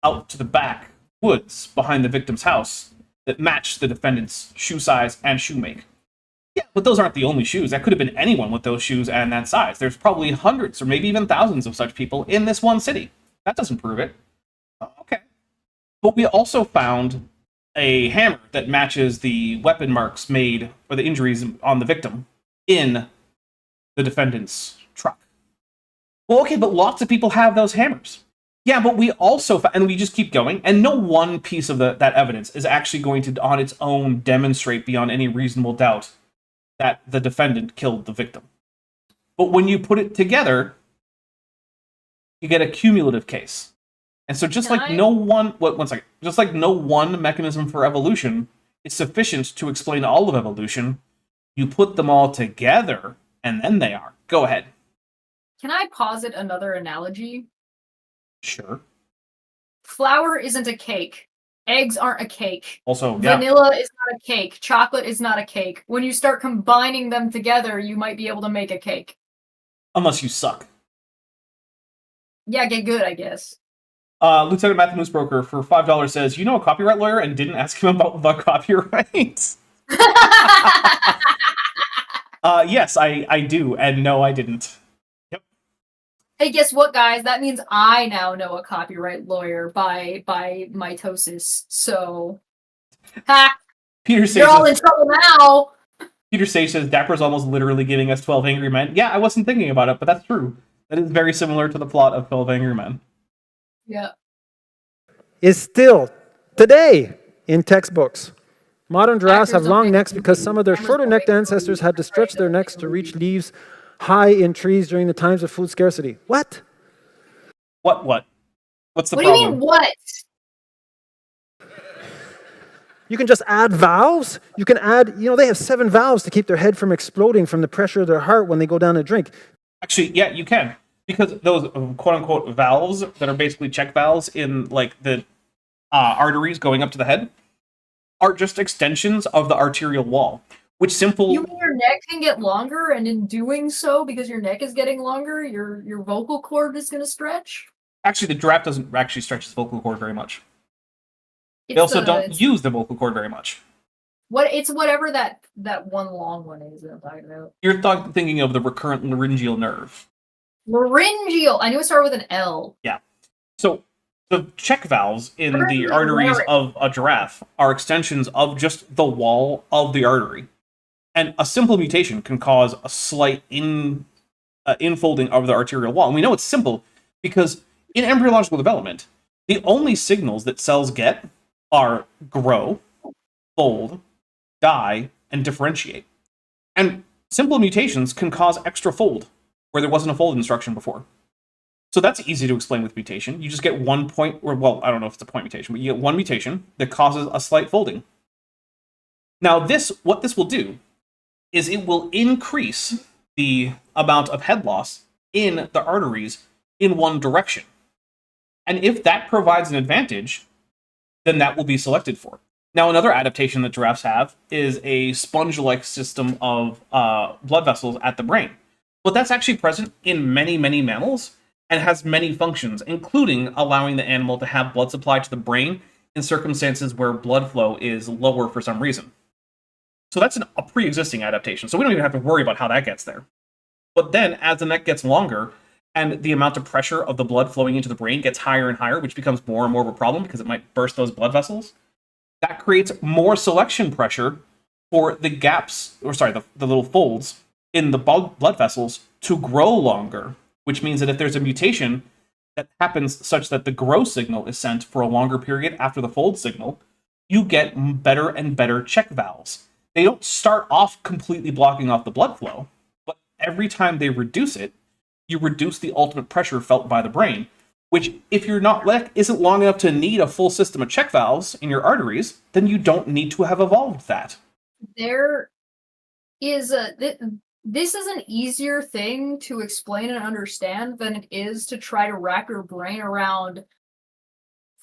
out to the back woods behind the victim's house. that match the defendant's shoe size and shoe make. Yeah, but those aren't the only shoes. That could have been anyone with those shoes and that size. There's probably hundreds or maybe even thousands of such people in this one city. That doesn't prove it. Okay. But we also found a hammer that matches the weapon marks made or the injuries on the victim in the defendant's truck. Well, okay, but lots of people have those hammers. Yeah, but we also, and we just keep going, and no one piece of that evidence is actually going to, on its own, demonstrate beyond any reasonable doubt that the defendant killed the victim. But when you put it together, you get a cumulative case. And so just just like no one mechanism for evolution is sufficient to explain all of evolution, you put them all together, and then they are. Go ahead. Can I posit another analogy? Sure. Flour isn't a cake. Eggs aren't a cake. Also, yeah. Vanilla is not a cake. Chocolate is not a cake. When you start combining them together, you might be able to make a cake. Unless you suck. Yeah, get good, I guess. Lieutenant Matthew Moosebroker for $5 says, "You know a copyright lawyer and didn't ask him about the copyright?" Yes, I do, and no, I didn't. Yep. Hey, guess what, guys? That means I now know a copyright lawyer by mitosis. So, ha! Peter Sage You're all in trouble now. Peter Sage says, "Dapper's almost literally giving us 12 Angry Men." Yeah, I wasn't thinking about it, but that's true. That is very similar to the plot of 12 Angry Men. Yeah. Is still today in textbooks. Modern giraffes have long necks because some of their shorter necked ancestors had to stretch their necks to reach leaves high in trees during the times of food scarcity. What? What? What's the What problem? do you mean, what? You can just add valves. You can add, they have 7 valves to keep their head from exploding from the pressure of their heart when they go down to drink. Actually, yeah, you can. Because those quote-unquote valves that are basically check valves in like the arteries going up to the head are just extensions of the arterial wall. Which simple... You mean your neck can get longer, and in doing so, because your neck is getting longer, your vocal cord is going to stretch? Actually, the giraffe doesn't actually stretch its vocal cord very much. It's They also don't use the vocal cord very much. It's whatever that one long one is that I'm talking about. You're thinking of the recurrent laryngeal nerve. Laryngeal. I knew it started with an L. Yeah. So the check valves in the arteries of a giraffe are extensions of just the wall of the artery. And a simple mutation can cause a slight infolding of the arterial wall. And we know it's simple because in embryological development, the only signals that cells get are grow, fold, die, and differentiate. And simple mutations can cause extra fold where there wasn't a fold instruction before. So that's easy to explain with mutation. You just get one point, or well, I don't know if it's a point mutation, but you get one mutation that causes a slight folding. Now what this will do is it will increase the amount of head loss in the arteries in one direction. And if that provides an advantage, then that will be selected for. Now, another adaptation that giraffes have is a sponge-like system of blood vessels at the brain. But that's actually present in many, many mammals and has many functions, including allowing the animal to have blood supply to the brain in circumstances where blood flow is lower for some reason. So that's a pre-existing adaptation, so we don't even have to worry about how that gets there. But then, as the neck gets longer, and the amount of pressure of the blood flowing into the brain gets higher and higher, which becomes more and more of a problem because it might burst those blood vessels, that creates more selection pressure for the gaps, the little folds in the blood vessels to grow longer, which means that if there's a mutation that happens such that the grow signal is sent for a longer period after the fold signal, you get better and better check valves. They don't start off completely blocking off the blood flow, but every time they reduce it, you reduce the ultimate pressure felt by the brain, which if your neck isn't long enough to need a full system of check valves in your arteries, then you don't need to have evolved that. There is this is an easier thing to explain and understand than it is to try to wrap your brain around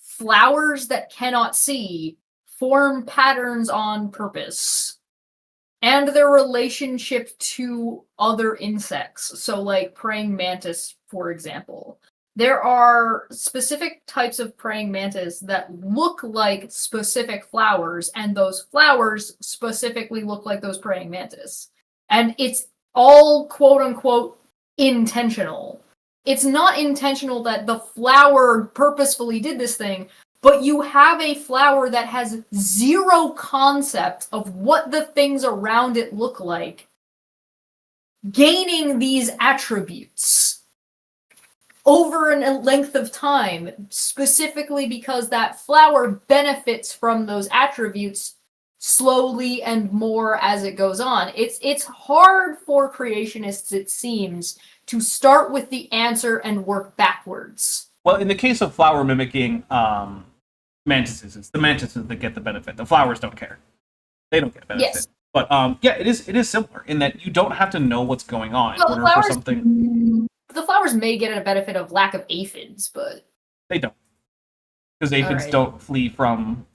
flowers that cannot see form patterns on purpose and their relationship to other insects. So like praying mantis, for example. there are specific types of praying mantis that look like specific flowers, and those flowers specifically look like those praying mantis. And it's all quote unquote intentional. It's not intentional that the flower purposefully did this thing, but you have a flower that has zero concept of what the things around it look like, gaining these attributes over a length of time, specifically because that flower benefits from those attributes slowly and more as it goes on. It's hard for creationists, it seems, to start with the answer and work backwards. Well, in the case of flower mimicking mantises, it's the mantises that get the benefit. The flowers don't care. They don't get benefit. Yes. But yeah, it is similar in that you don't have to know what's going on in Well, order for something. the flowers may get a benefit of lack of aphids, but They don't, because aphids Alright. don't flee from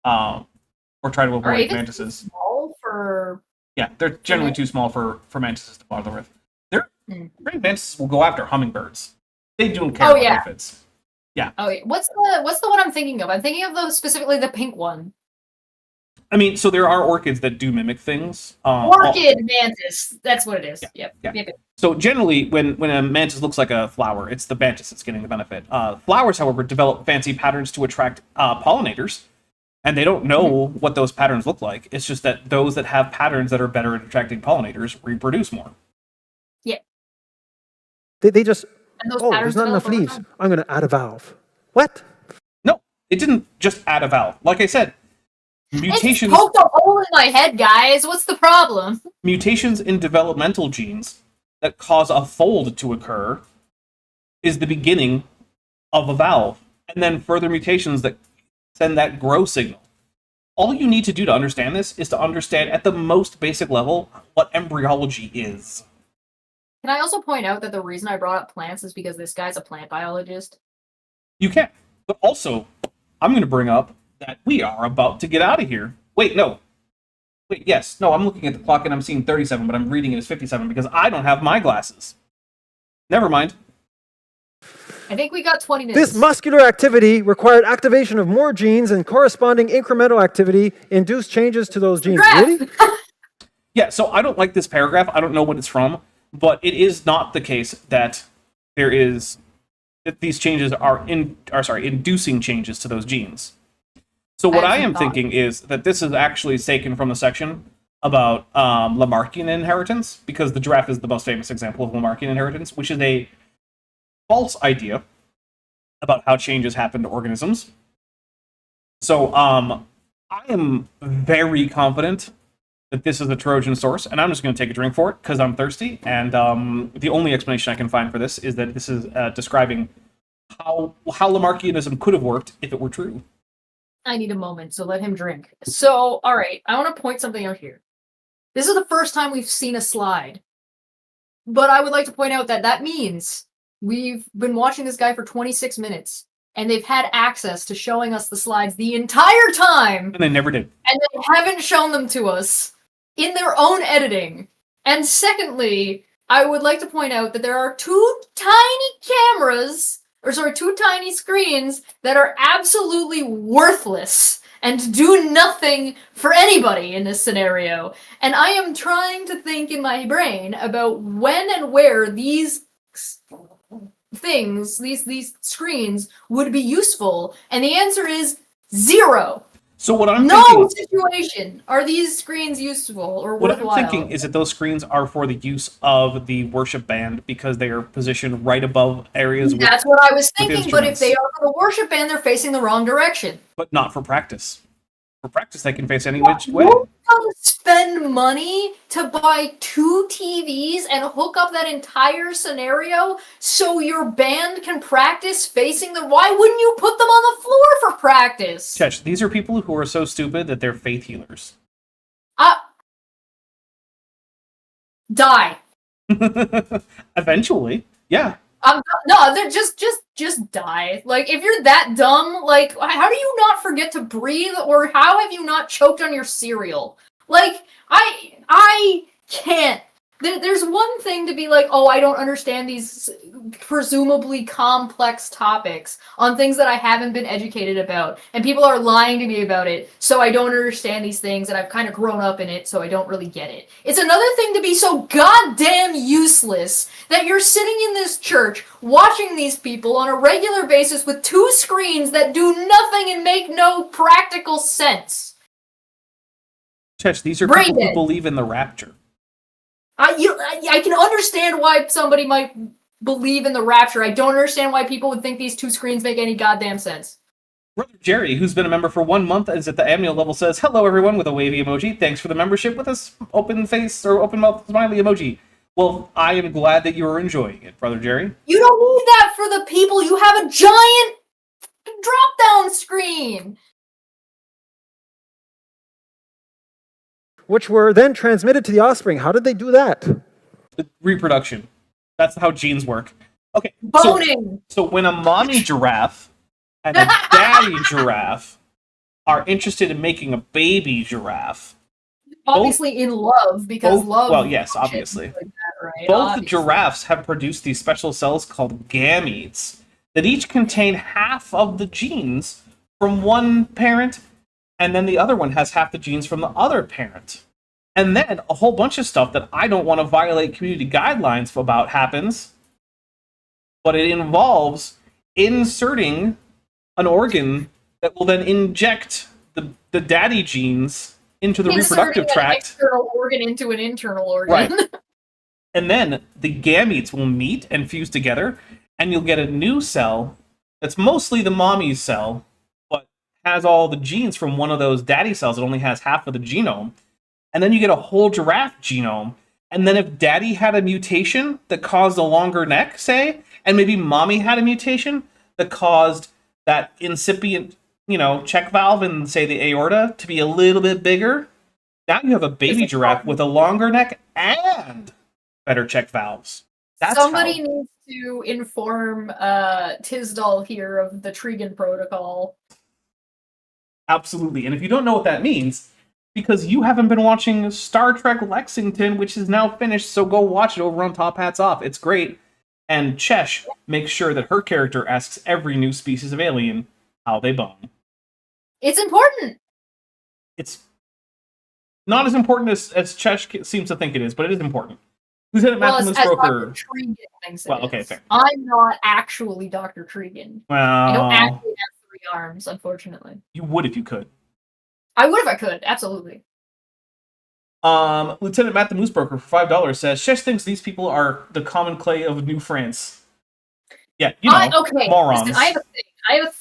or try to are avoid aphids too mantises. small for? Yeah, they're generally Okay. too small for mantises to bother with. They're Hmm. mantises will go after hummingbirds. They don't care Oh, about yeah. aphids. Oh, wait, what's the one I'm thinking of? I'm thinking of specifically the pink one. I mean, so there are orchids that do mimic things. Orchid mantis. That's what it is. Yep. yeah. Yep. So generally, when a mantis looks like a flower, it's the mantis that's getting the benefit. Flowers, however, develop fancy patterns to attract pollinators, and they don't know what those patterns look like. It's just that those that have patterns that are better at attracting pollinators reproduce more. They just, And those oh, patterns there's not enough develop over leaves. time. I'm going to add a valve. What? No, it didn't just add a valve. Like I said, It's mutations poked a hole in my head, guys. What's the problem? mutations in developmental genes that cause a fold to occur is the beginning of a valve, and then further mutations that send that grow signal. All you need to do to understand this is to understand at the most basic level what embryology is. Can I also point out that the reason I brought up plants is because this guy's a plant biologist? You can. But also, I'm going to bring up that we are about to get out of here. Wait, no. Wait, yes. No, I'm looking at the clock and I'm seeing 37, but I'm reading it as 57 because I don't have my glasses. Never mind. I think we got 20 minutes. This muscular activity required activation of more genes, and corresponding incremental activity induced changes to those genes. Graph! Really? Yeah, so I don't like this paragraph. I don't know what it's from, but it is not the case that that these changes are inducing changes to those genes. So what I am thinking is that this is actually taken from the section about Lamarckian inheritance, because the giraffe is the most famous example of Lamarckian inheritance, which is a false idea about how changes happen to organisms. So I am very confident that this is a Trojan source, and I'm just going to take a drink for it because I'm thirsty. And the only explanation I can find for this is that this is describing how Lamarckianism could have worked if it were true. I need a moment, so let him drink. So, alright, I want to point something out here. This is the first time we've seen a slide. But I would like to point out that that means we've been watching this guy for 26 minutes, and they've had access to showing us the slides the entire time, And they never did. and they haven't shown them to us in their own editing. And secondly, I would like to point out that there are two tiny screens that are absolutely worthless and do nothing for anybody in this scenario. And I am trying to think in my brain about when and where these things, these screens, would be useful, and the answer is zero. So what I'm No thinking, situation are these screens useful or what worthwhile. I'm thinking is that those screens are for the use of the worship band because they are positioned right above areas, That's what I was with thinking, but if instruments. they are for the worship band, they're facing the wrong direction. but not for practice. For practice, they can face any which way. You don't spend money to buy 2 TVs and hook up that entire scenario so your band can practice facing the... Why wouldn't you put them on the floor for practice? Catch, these are people who are so stupid that they're faith healers. Die. Eventually, yeah. No, they're just die. Like, if you're that dumb, like, how do you not forget to breathe, or how have you not choked on your cereal? Like, I can't there's one thing to be like, oh, I don't understand these presumably complex topics on things that I haven't been educated about, and people are lying to me about it, so I don't understand these things, and I've kind of grown up in it, so I don't really get it. It's another thing to be so goddamn useless that you're sitting in this church watching these people on a regular basis with 2 screens that do nothing and make no practical sense. Chesh, these are Brain people who dead. believe in the rapture. I can understand why somebody might believe in the rapture. I don't understand why people would think these 2 screens make any goddamn sense. Brother Jerry, who's been a member for 1 month, is at the annual level, says, "Hello, everyone," with a wavy emoji. Thanks for the membership with a open face or open mouth smiley emoji. Well, I am glad that you are enjoying it, Brother Jerry. You don't need that for the people. You have a giant drop-down screen. Which were then transmitted to the offspring. How did they do that? Reproduction. That's how genes work. Okay. Boning. So when a mommy giraffe and a daddy giraffe are interested in making a baby giraffe, Obviously in love, because love... Well, yes, obviously. Like that, right? Both Obviously. the giraffes have produced these special cells called gametes that each contain half of the genes from one parent, and then the other one has half the genes from the other parent. And then a whole bunch of stuff that I don't want to violate community guidelines about happens, but it involves inserting an organ that will then inject the daddy genes into the reproductive tract. An external organ into an internal organ. Right. And then the gametes will meet and fuse together, and you'll get a new cell that's mostly the mommy's cell, but has all the genes from one of those daddy cells. It only has half of the genome. And then you get a whole giraffe genome. And then if daddy had a mutation that caused a longer neck, say, and maybe mommy had a mutation that caused that incipient, check valve in, say, the aorta to be a little bit bigger, now you have a baby giraffe with a longer neck and better check valves. Somebody needs to inform Tisdall here of the Trigan protocol. Absolutely. And if you don't know what that means, because you haven't been watching Star Trek Lexington, which is now finished, so go watch it over on Top Hats Off. It's great. And Chesh makes sure that her character asks every new species of alien how they bone. It's important. It's not as important as Chesh seems to think it is, but it is important. Lieutenant Maximus Broker. Dr. Trigan thinks Well, okay, fair. I'm not actually Dr. Trigan. Well, I don't actually have 3 arms, unfortunately. You would if you could. I would if I could, absolutely. Lieutenant Matt the Moose Broker for $5 says, Shesh thinks these people are the common clay of New France. Yeah, okay, morons. Listen, I have a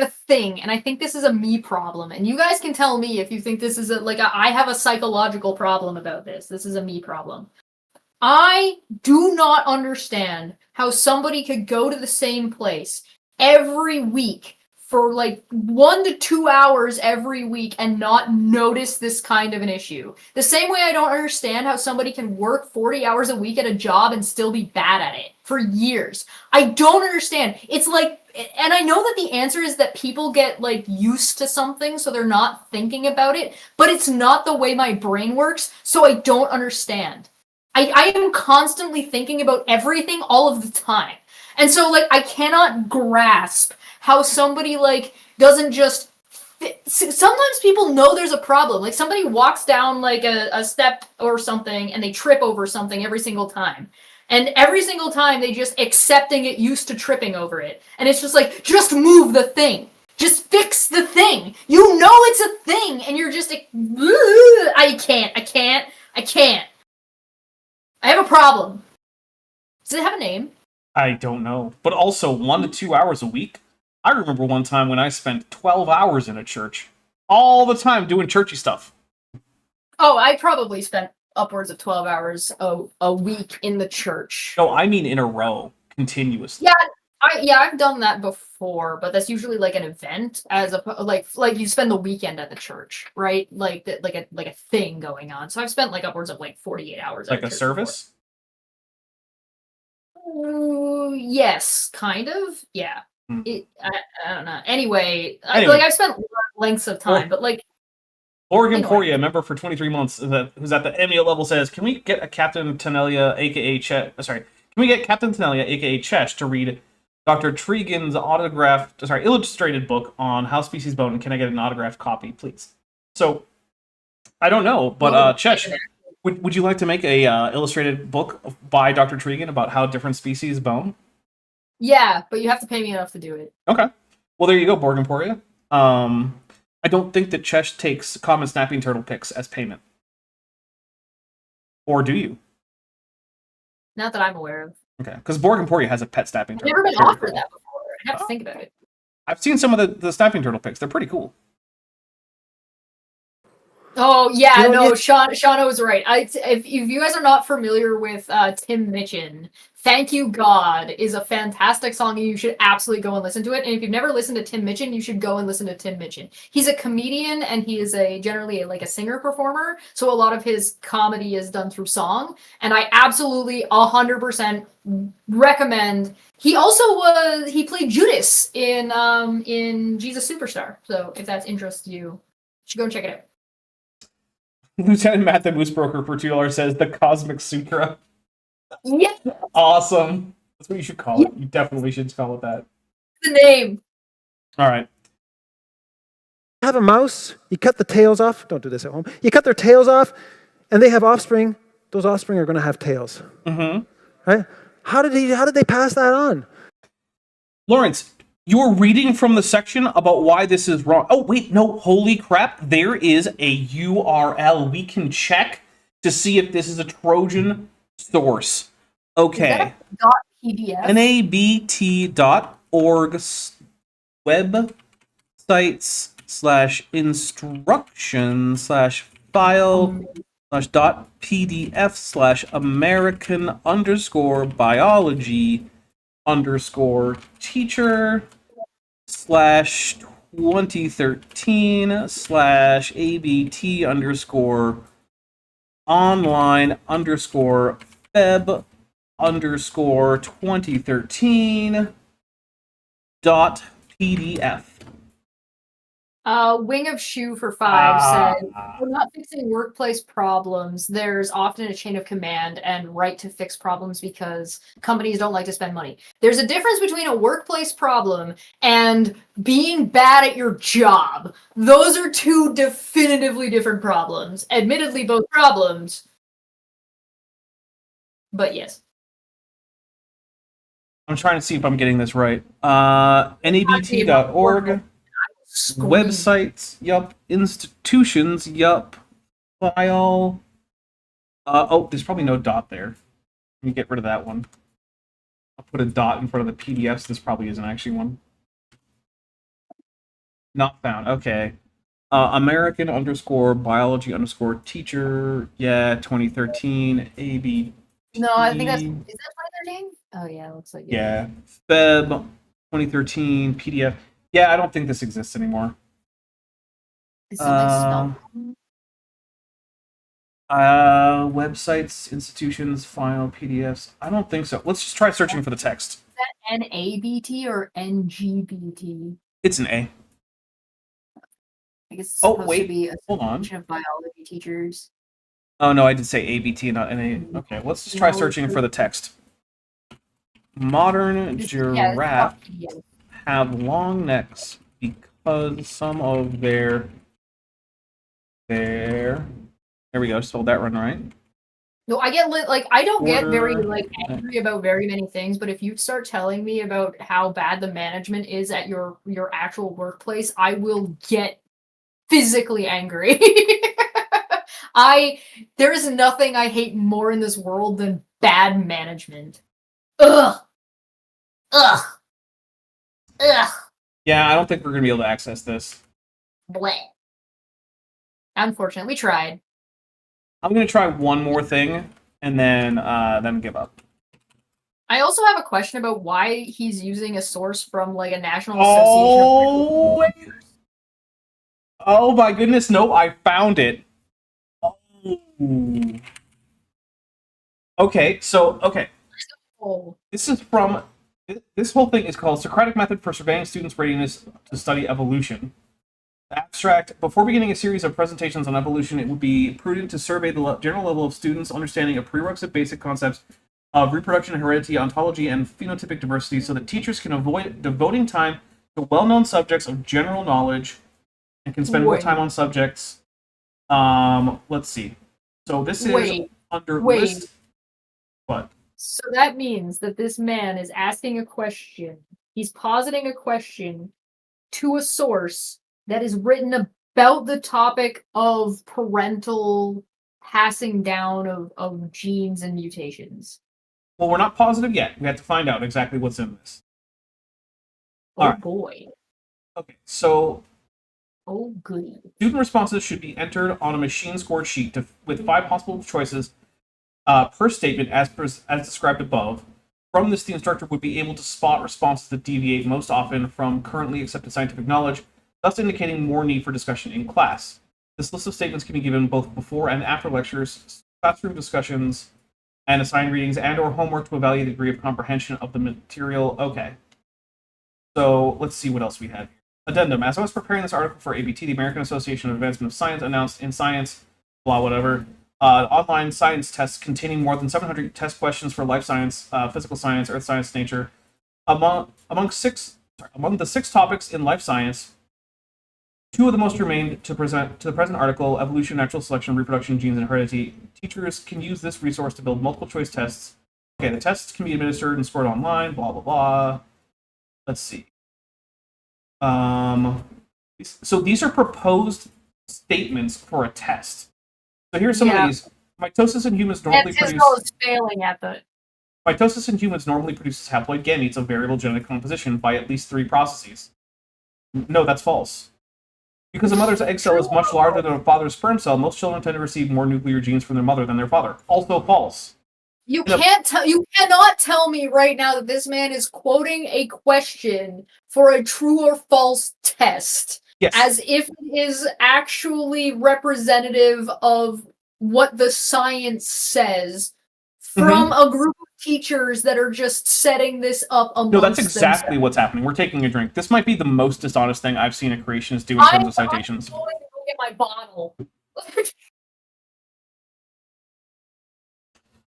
thing, and I think this is a me problem. And you guys can tell me if you think this is I have a psychological problem about this. This is a me problem. I do not understand how somebody could go to the same place every week for 1 to 2 hours every week and not notice this kind of an issue. The same way I don't understand how somebody can work 40 hours a week at a job and still be bad at it for years. I don't understand. It's and I know that the answer is that people get used to something so they're not thinking about it, but it's not the way my brain works, so I don't understand. I am constantly thinking about everything all of the time. And so I cannot grasp how somebody doesn't just sometimes people know there's a problem. Somebody walks down a step or something and they trip over something every single time. And every single time they just accept and get used to tripping over it. And it's just just move the thing. Just fix the thing. You know it's a thing and you're just I can't. I have a problem. Does it have a name? I don't know. But also 1 to 2 hours a week? I remember one time when I spent 12 hours in a church. All the time doing churchy stuff. Oh, I probably spent upwards of 12 hours a week in the church. No, I mean in a row. Continuously. I've done that before, but that's usually an event as a you spend the weekend at the church, right? Like a thing going on. So I've spent upwards of 48 hours. Like a service? Yes, kind of. Yeah. I don't know. Anyway, Anyway. I've spent lengths of time, but Oregon Anyway. Poria, member for 23 months, who's at the Emio level, says, "Can we get a Captain Tenelia, aka Chet? Sorry, can we get Captain Tenelia, aka Chesh, to read Dr. Tregan's illustrated book on how species bone? And can I get an autographed copy, please?" So, I don't know, but Chesh, would you like to make a illustrated book by Dr. Tregan about how different species bone? Yeah, but you have to pay me enough to do it. Okay. Well, there you go, Borg Emporia. I don't think that Chesh takes common snapping turtle pics as payment. Or do you? Not that I'm aware of. Okay, because Borg Emporia has a pet snapping I've turtle. never been Very offered cool. that before. I'd have to think about it. I've seen some of the snapping turtle pics. They're pretty cool. Oh yeah, You know, no, yeah. Shauna was right. If you guys are not familiar with Tim Minchin, "Thank You God" is a fantastic song, and you should absolutely go and listen to it. And if you've never listened to Tim Minchin, you should go and listen to Tim Minchin. He's a comedian, and he is generally like a singer performer. So a lot of his comedy is done through song, and I absolutely 100% recommend. He also he played Judas in Jesus Superstar. So if that interests you, you should go and check it out. Lieutenant Matt the Moose Broker for $2 says the Cosmic Sutra. Yeah, Awesome. That's what you should call it. You definitely should call it that. the name. All right. Have a mouse, you cut the tails off. Don't do this at home. You cut their tails off, and they have offspring. Those offspring are going to have tails. Mm-hmm. Right? How did they pass that on? Lawrence, you're reading from the section about why this is wrong. Oh, wait, no, holy crap. There is a URL. We can check to see if this is a Trojan source. Okay. .pdf. nabt.org web.site/biology_biology_teacher/abt_online_feb_pdf. Wing of Shoe for 5 said, "We're not fixing workplace problems. There's often a chain of command and right to fix problems because companies don't like to spend money. There's a difference between a workplace problem and being bad at your job. Those are two definitively different problems. Admittedly, both problems. But yes. I'm trying to see if I'm getting this right. nabt.org. Websites, yup. Institutions, yup. File. Oh, there's probably no dot there. Let me get rid of that one. I'll put a dot in front of the PDFs. This probably isn't actually one. Not found. Okay. American_biology_teacher. Yeah, 2013. AB. No, I think is that 2013? Oh yeah, it looks like it. Yeah. Feb 2013 PDF. Yeah, I don't think this exists anymore. Is something Websites, institutions, file, PDFs. I don't think so. Let's just try searching for the text. Is that NABT or NGBT? It's an A. I guess it's Oh, supposed wait, to be a hold on. of biology teachers. Oh no, I did say ABT, not NA. Okay, let's just try searching for the text. Modern giraffe have long necks because some of there we go, spelled that one right. No, I get I don't get very Order. angry about very many things, but if you start telling me about how bad the management is at your actual workplace, I will get physically angry. There is nothing I hate more in this world than bad management. Ugh. Ugh. Ugh. Yeah, I don't think we're gonna be able to access this. Bleh. Unfortunately, we tried. I'm gonna try one more thing and then give up. I also have a question about why he's using a source from like a national association. Oh my goodness! No, I found it. Oh. Okay, so Oh. this is from. This whole thing is called Socratic Method for Surveying Students' Readiness to Study Evolution. Abstract. Before beginning a series of presentations on evolution, it would be prudent to survey the general level of students' understanding of prerequisite basic concepts of reproduction, heredity, ontology, and phenotypic diversity so that teachers can avoid devoting time to well-known subjects of general knowledge and can spend more Wait. time on subjects. Let's see. So this is Wait. under Wait. list. What? So that means that this man is asking a question. He's positing a question to a source that is written about the topic of parental passing down of genes and mutations. Well, we're not positive yet. We have to find out exactly what's in this. Oh All right. boy. Okay, so Oh goody. student responses should be entered on a machine-scored sheet with 5 possible choices per statement as described above. From this, the instructor would be able to spot responses that deviate most often from currently accepted scientific knowledge, thus indicating more need for discussion in class. This list of statements can be given both before and after lectures, classroom discussions, and assigned readings and/or homework to evaluate the degree of comprehension of the material. Okay. So let's see what else we have here. Addendum. As I was preparing this article for ABT, the American Association of Advancement of Science announced in Science, blah, whatever, online science tests containing more than 700 test questions for life science, physical science, earth science, nature. Among the 6 topics in life science, 2 of the most remained to present to the present article: evolution, natural selection, reproduction, genes, and heredity. Teachers can use this resource to build multiple choice tests. Okay, the tests can be administered and scored online, blah, blah, blah. Let's see. So these are proposed statements for a test. So here's some of these. Mitosis in humans normally Tisdall is failing at the. Mitosis in humans normally produces haploid gametes of variable genetic composition by at least 3 processes. No, that's false. Because a mother's egg cell is much larger than a father's sperm cell, most children tend to receive more nuclear genes from their mother than their father. Also false. You cannot tell me right now that this man is quoting a question for a true or false test. Yes. As if it is actually representative of what the science says from a group of teachers that are just setting this up amongst No, that's exactly themselves. what's happening. We're taking a drink. This might be the most dishonest thing I've seen a creationist do in terms of citations. I'm going to go get my bottle.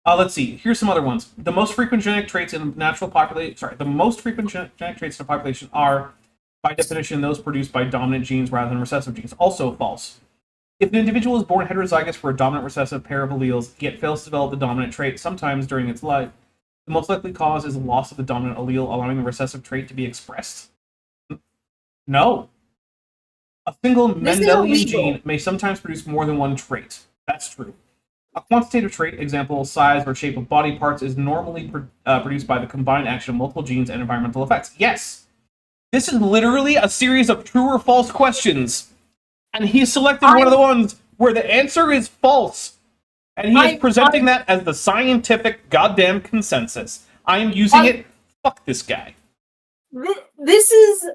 Let's see. Here's some other ones. The most frequent genetic traits in natural population. Sorry, the most frequent genetic traits in a population are, by definition, those produced by dominant genes rather than recessive genes. Also false. If an individual is born heterozygous for a dominant recessive pair of alleles, yet fails to develop the dominant trait sometimes during its life, the most likely cause is loss of the dominant allele, allowing the recessive trait to be expressed. No. A single Mendelian gene may sometimes produce more than one trait. That's true. A quantitative trait, example, size or shape of body parts, is normally produced by the combined action of multiple genes and environmental effects. Yes! This is literally a series of true or false questions. And he selected one of the ones where the answer is false. And he is presenting that as the scientific goddamn consensus. I am using it. Fuck this guy. This is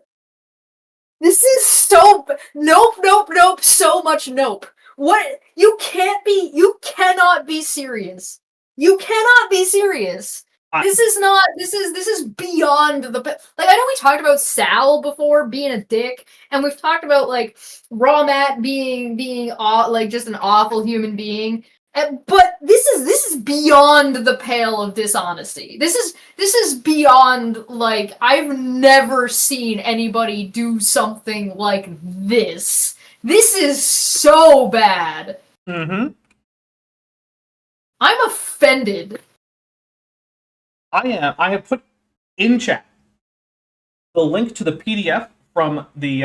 so nope, so much nope. What? You cannot be serious. You cannot be serious. This is beyond the, like, I know we talked about Sal before being a dick, and we've talked about, like, Raw Matt being like just an awful human being. But this is beyond the pale of dishonesty. This is beyond, like, I've never seen anybody do something like this. This is so bad. Mm-hmm. I'm offended. I have put in chat the link to the PDF from the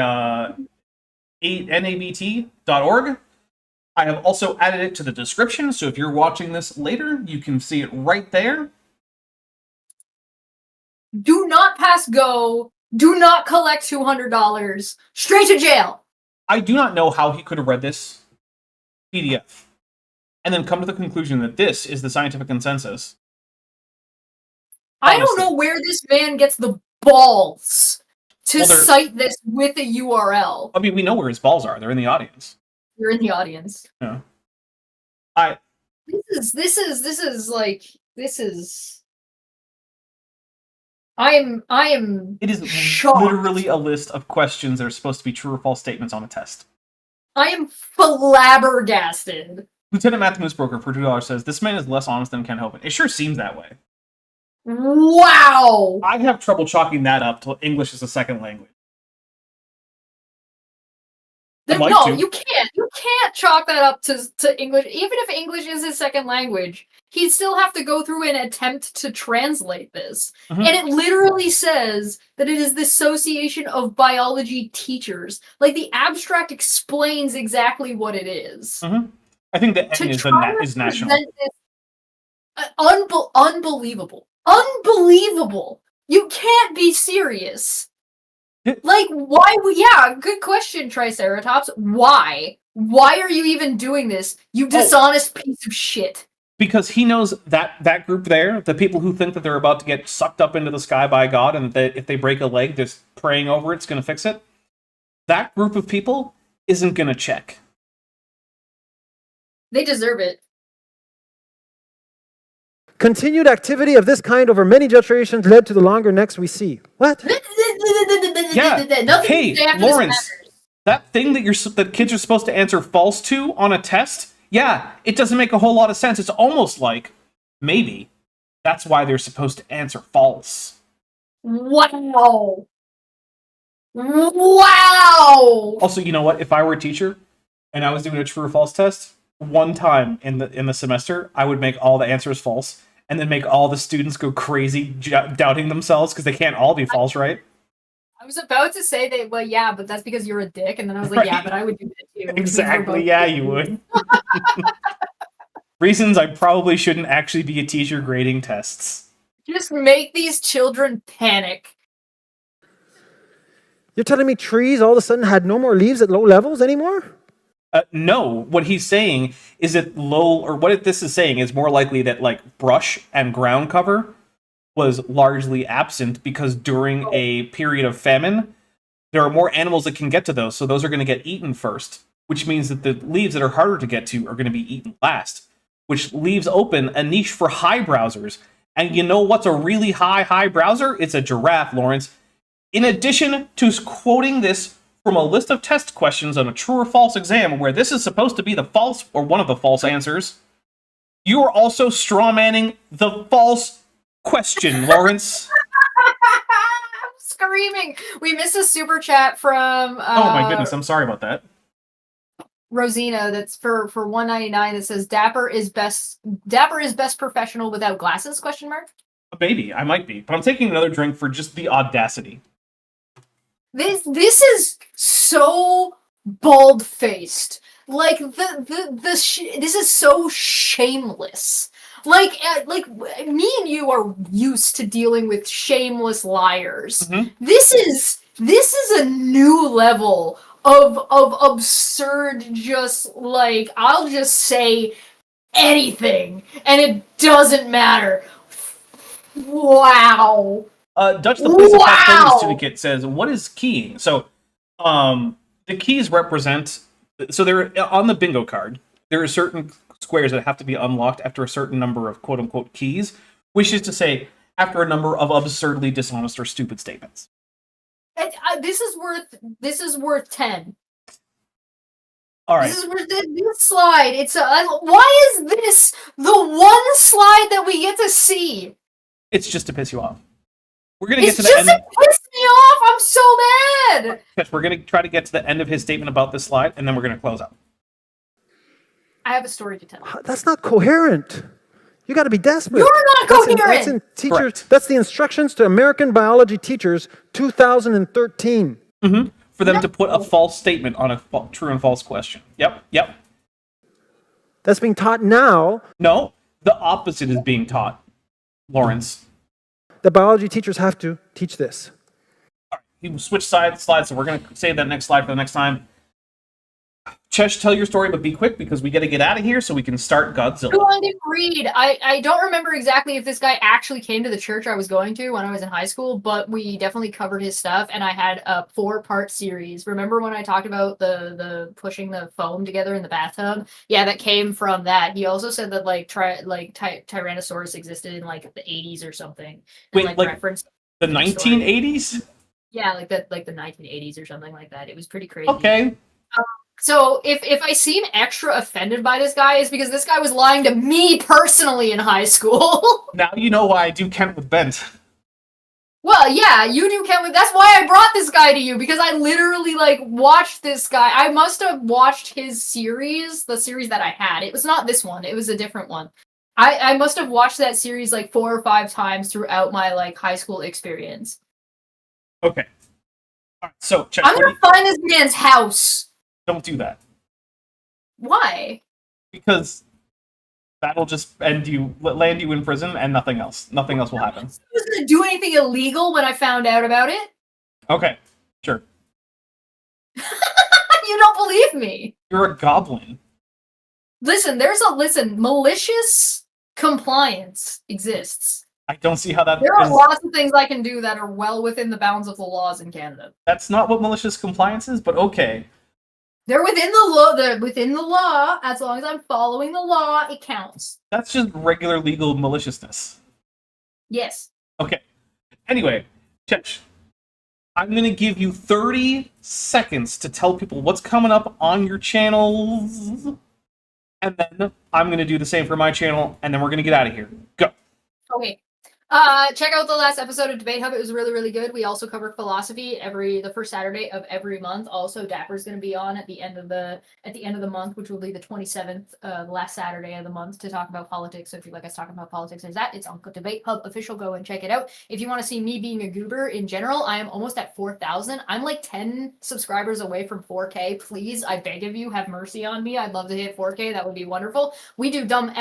nabt.org. I have also added it to the description, so if you're watching this later, you can see it right there. Do not pass go. Do not collect $200. Straight to jail. I do not know how he could have read this PDF and then come to the conclusion that this is the scientific consensus. I don't know where this man gets the balls to cite this with a URL. I mean, we know where his balls are. They're in the audience. You're in the audience. Yeah. This is I am It is shocked. literally a list of questions that are supposed to be true or false statements on a test. I am flabbergasted. Lieutenant Matthew Moosebroker for $2 says, this man is less honest than Ken Hovind. It sure seems that way. Wow. I have trouble chalking that up to English as a second language. I'd like No, to. you can't. You can't chalk that up to English. Even if English is his second language, he'd still have to go through and attempt to translate this. Mhm. And it literally says that it is the Association of Biology Teachers. Like, the abstract explains exactly what it is. Mhm. I think the To N is, try to is national. present this- unbelievable. Unbelievable. You can't be serious. Like, why? Yeah, good question, Triceratops. Why? Why are you even doing this? You dishonest piece of shit. Because he knows that group there, the people who think that they're about to get sucked up into the sky by God, and that if they break a leg, just praying over it's going to fix it. That group of people isn't going to check. They deserve it. Continued activity of this kind over many generations led to the longer necks we see. What? Yeah. Nothing Hey, to say after Lawrence, this matters. that thing that kids are supposed to answer false to on a test, yeah, it doesn't make a whole lot of sense. It's almost like, maybe, that's why they're supposed to answer false. Wow. Wow. Also, you know what? If I were a teacher and I was doing a true or false test, one time in the semester, I would make all the answers false, and then make all the students go crazy doubting themselves because they can't all be false, right? I was about to say that, well, yeah, but that's because you're a dick, and then I was like, yeah, Right. but I would do that too. Exactly, yeah, you would. Reasons I probably shouldn't actually be a teacher grading tests. Just make these children panic. You're telling me trees all of a sudden had no more leaves at low levels anymore? No, what he's saying is that this is saying is more likely that like brush and ground cover was largely absent because during a period of famine, there are more animals that can get to those, so those are going to get eaten first, which means that the leaves that are harder to get to are going to be eaten last, which leaves open a niche for high browsers. And you know what's a really high browser? It's a giraffe, Lawrence. In addition to quoting this from a list of test questions on a true or false exam where this is supposed to be the false or one of the false answers, you are also strawmanning the false question, Lawrence. I'm screaming. We missed a super chat from Oh my goodness, I'm sorry about that. Rosina. That's for $1.99. That says Dapper is best professional without glasses? ? Maybe, I might be. But I'm taking another drink for just the audacity. This is so bald-faced. Like this is so shameless. Like me and you are used to dealing with shameless liars. Mhm. This is a new level of absurd. Just like, I'll just say anything and it doesn't matter. Wow. Dutch the Police Wow! Possibility Syndicate says, what is keying? So, the keys represent... So, they're on the bingo card. There are certain squares that have to be unlocked after a certain number of quote-unquote keys, which is to say, after a number of absurdly dishonest or stupid statements. This is worth 10. All right. This is worth this slide. Why is this the one slide that we get to see? It's just to piss you off. We're going to get It's to the just end. to piss me off. I'm so mad. Yes, we're going to try to get to the end of his statement about this slide, and then we're going to close out. I have a story to tell. That's not coherent. You got to be desperate. You're not That's in teachers. Correct. That's the instructions to American biology teachers, 2013. For them to put a false statement on a true and false question. Yep. That's being taught now. No, the opposite is being taught, Lawrence. The biology teachers have to teach this. You switch slides, so we're going to save that next slide for the next time. Chesh, tell your story, but be quick because we got to get out of here so we can start Godzilla. I didn't read. I don't remember exactly if this guy actually came to the church I was going to when I was in high school, but we definitely covered his stuff, and I had a 4-part series. Remember when I talked about the pushing the foam together in the bathtub? Yeah, that came from that. He also said that Tyrannosaurus existed in like the 80s or something. And, Wait, reference. The True story. 1980s? Yeah, like the 1980s or something like that. It was pretty crazy. Okay. So if I seem extra offended by this guy, is because this guy was lying to me personally in high school. Now you know why I do Kent with Bent. Well, yeah, you do count with. That's why I brought this guy to you, because I literally like watched this guy. I must have watched his series, the series that I had. It was not this one. It was a different one. I must have watched that series like 4 or 5 times throughout my like high school experience. Okay. All right, so check. I'm gonna find this man's house. Don't do that. Why? Because that'll just land you in prison and nothing else. Nothing else will happen. I wasn't do anything illegal when I found out about it. Okay, sure. You don't believe me. You're a goblin. Listen, malicious compliance exists. I don't see how that There are is. lots of things I can do that are well within the bounds of the laws in Canada. That's not what malicious compliance is, but okay. They're within the law. They're within the law. As long as I'm following the law, it counts. That's just regular legal maliciousness. Yes. Okay. Anyway, Chetch, I'm going to give you 30 seconds to tell people what's coming up on your channels. And then I'm going to do the same for my channel, and then we're going to get out of here. Go. Okay. Check out the last episode of Debate Hub. It was really, really good. We also cover philosophy the first Saturday of every month. Also, Dapper's going to be on at the end of the month, which will be the 27th, the last Saturday of the month, to talk about politics. So if you like us talking about politics, there's that. It's on Debate Hub official. Go and check it out. If you want to see me being a goober in general, I am almost at 4,000. I'm like 10 subscribers away from 4K. Please, I beg of you, have mercy on me. I'd love to hit 4K. That would be wonderful. We do Dumb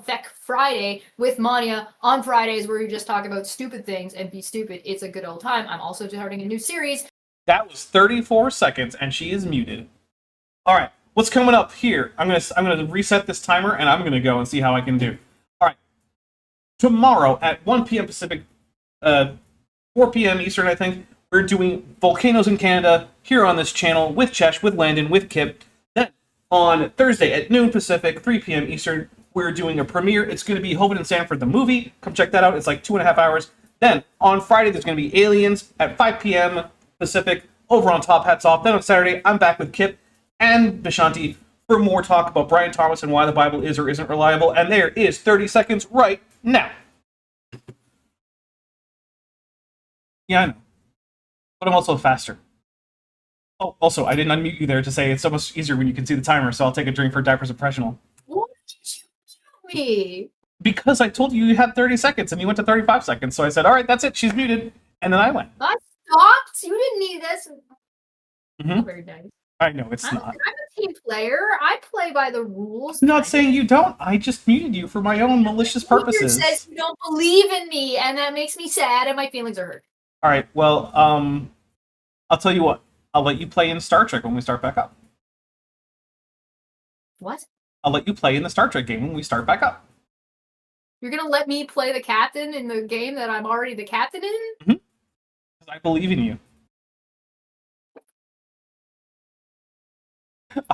Feck Friday with Mania on Fridays, where we just talk about stupid things and be stupid. It's a good old time. I'm also starting a new series. That was 34 seconds, and she is muted. All right, what's coming up here? I'm gonna reset this timer, and I'm gonna go and see how I can do. All right, tomorrow at 1 p.m. Pacific, 4 p.m. Eastern, I think, we're doing volcanoes in Canada here on this channel with Chesh, with Landon, with Kip. Then on Thursday at noon Pacific, 3 p.m. Eastern, we're doing a premiere. It's going to be Hovind and Sanford, the movie. Come check that out. It's like 2.5 hours. Then on Friday, there's going to be Aliens at 5 p.m. Pacific over on Top Hats Off. Then on Saturday, I'm back with Kip and Bishanti for more talk about Brian Thomas and why the Bible is or isn't reliable. And there is 30 seconds right now. Yeah, I know. But I'm also faster. Oh, also, I didn't unmute you there to say it's so much easier when you can see the timer, so I'll take a drink for Diapers and Professional. What did you tell me? Because I told you you had 30 seconds and you went to 35 seconds, so I said, all right, that's it, she's muted, and then I went. I stopped. You didn't need this. Mhm. Very nice. I know, it's I'm not. a team player. I play by the rules. I'm not saying you don't, I just muted you for my own malicious purposes. Says you don't believe in me, and that makes me sad, and my feelings are hurt. All right, well, I'll tell you what. I'll let you play in Star Trek when we start back up. What? I'll let you play in the Star Trek game when we start back up. You're gonna let me play the captain in the game that I'm already the captain in? Because I believe in you.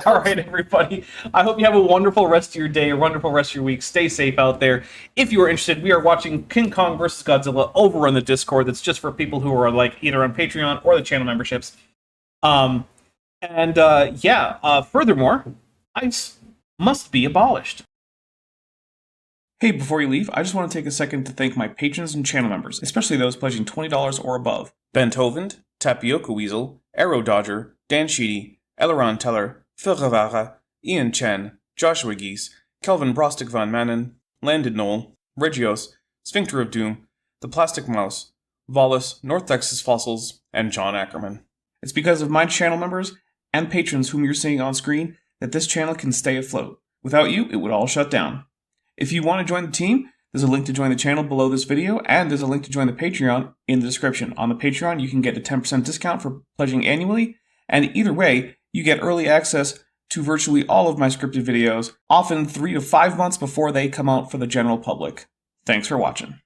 All right, everybody. I hope you have a wonderful rest of your day, a wonderful rest of your week. Stay safe out there. If you are interested, we are watching King Kong vs. Godzilla over on the Discord. That's just for people who are like either on Patreon or the channel memberships. Furthermore, ICE must be abolished. Hey, before you leave, I just want to take a second to thank my patrons and channel members, especially those pledging $20 or above. Ben Tovind, Tapioca Weasel, Arrow Dodger, Dan Sheedy, Eleron Teller, Phil Rivara, Ian Chen, Joshua Geese, Kelvin Brostic Van Manen, Landon Knoll, Regios, Sphincter of Doom, The Plastic Mouse, Volis, North Texas Fossils, and John Ackerman. It's because of my channel members and patrons whom you're seeing on screen that this channel can stay afloat. Without you, it would all shut down. If you want to join the team, there's a link to join the channel below this video, and there's a link to join the Patreon in the description. On the Patreon, you can get a 10% discount for pledging annually, and either way, you get early access to virtually all of my scripted videos, often 3 to 5 months before they come out for the general public. Thanks for watching.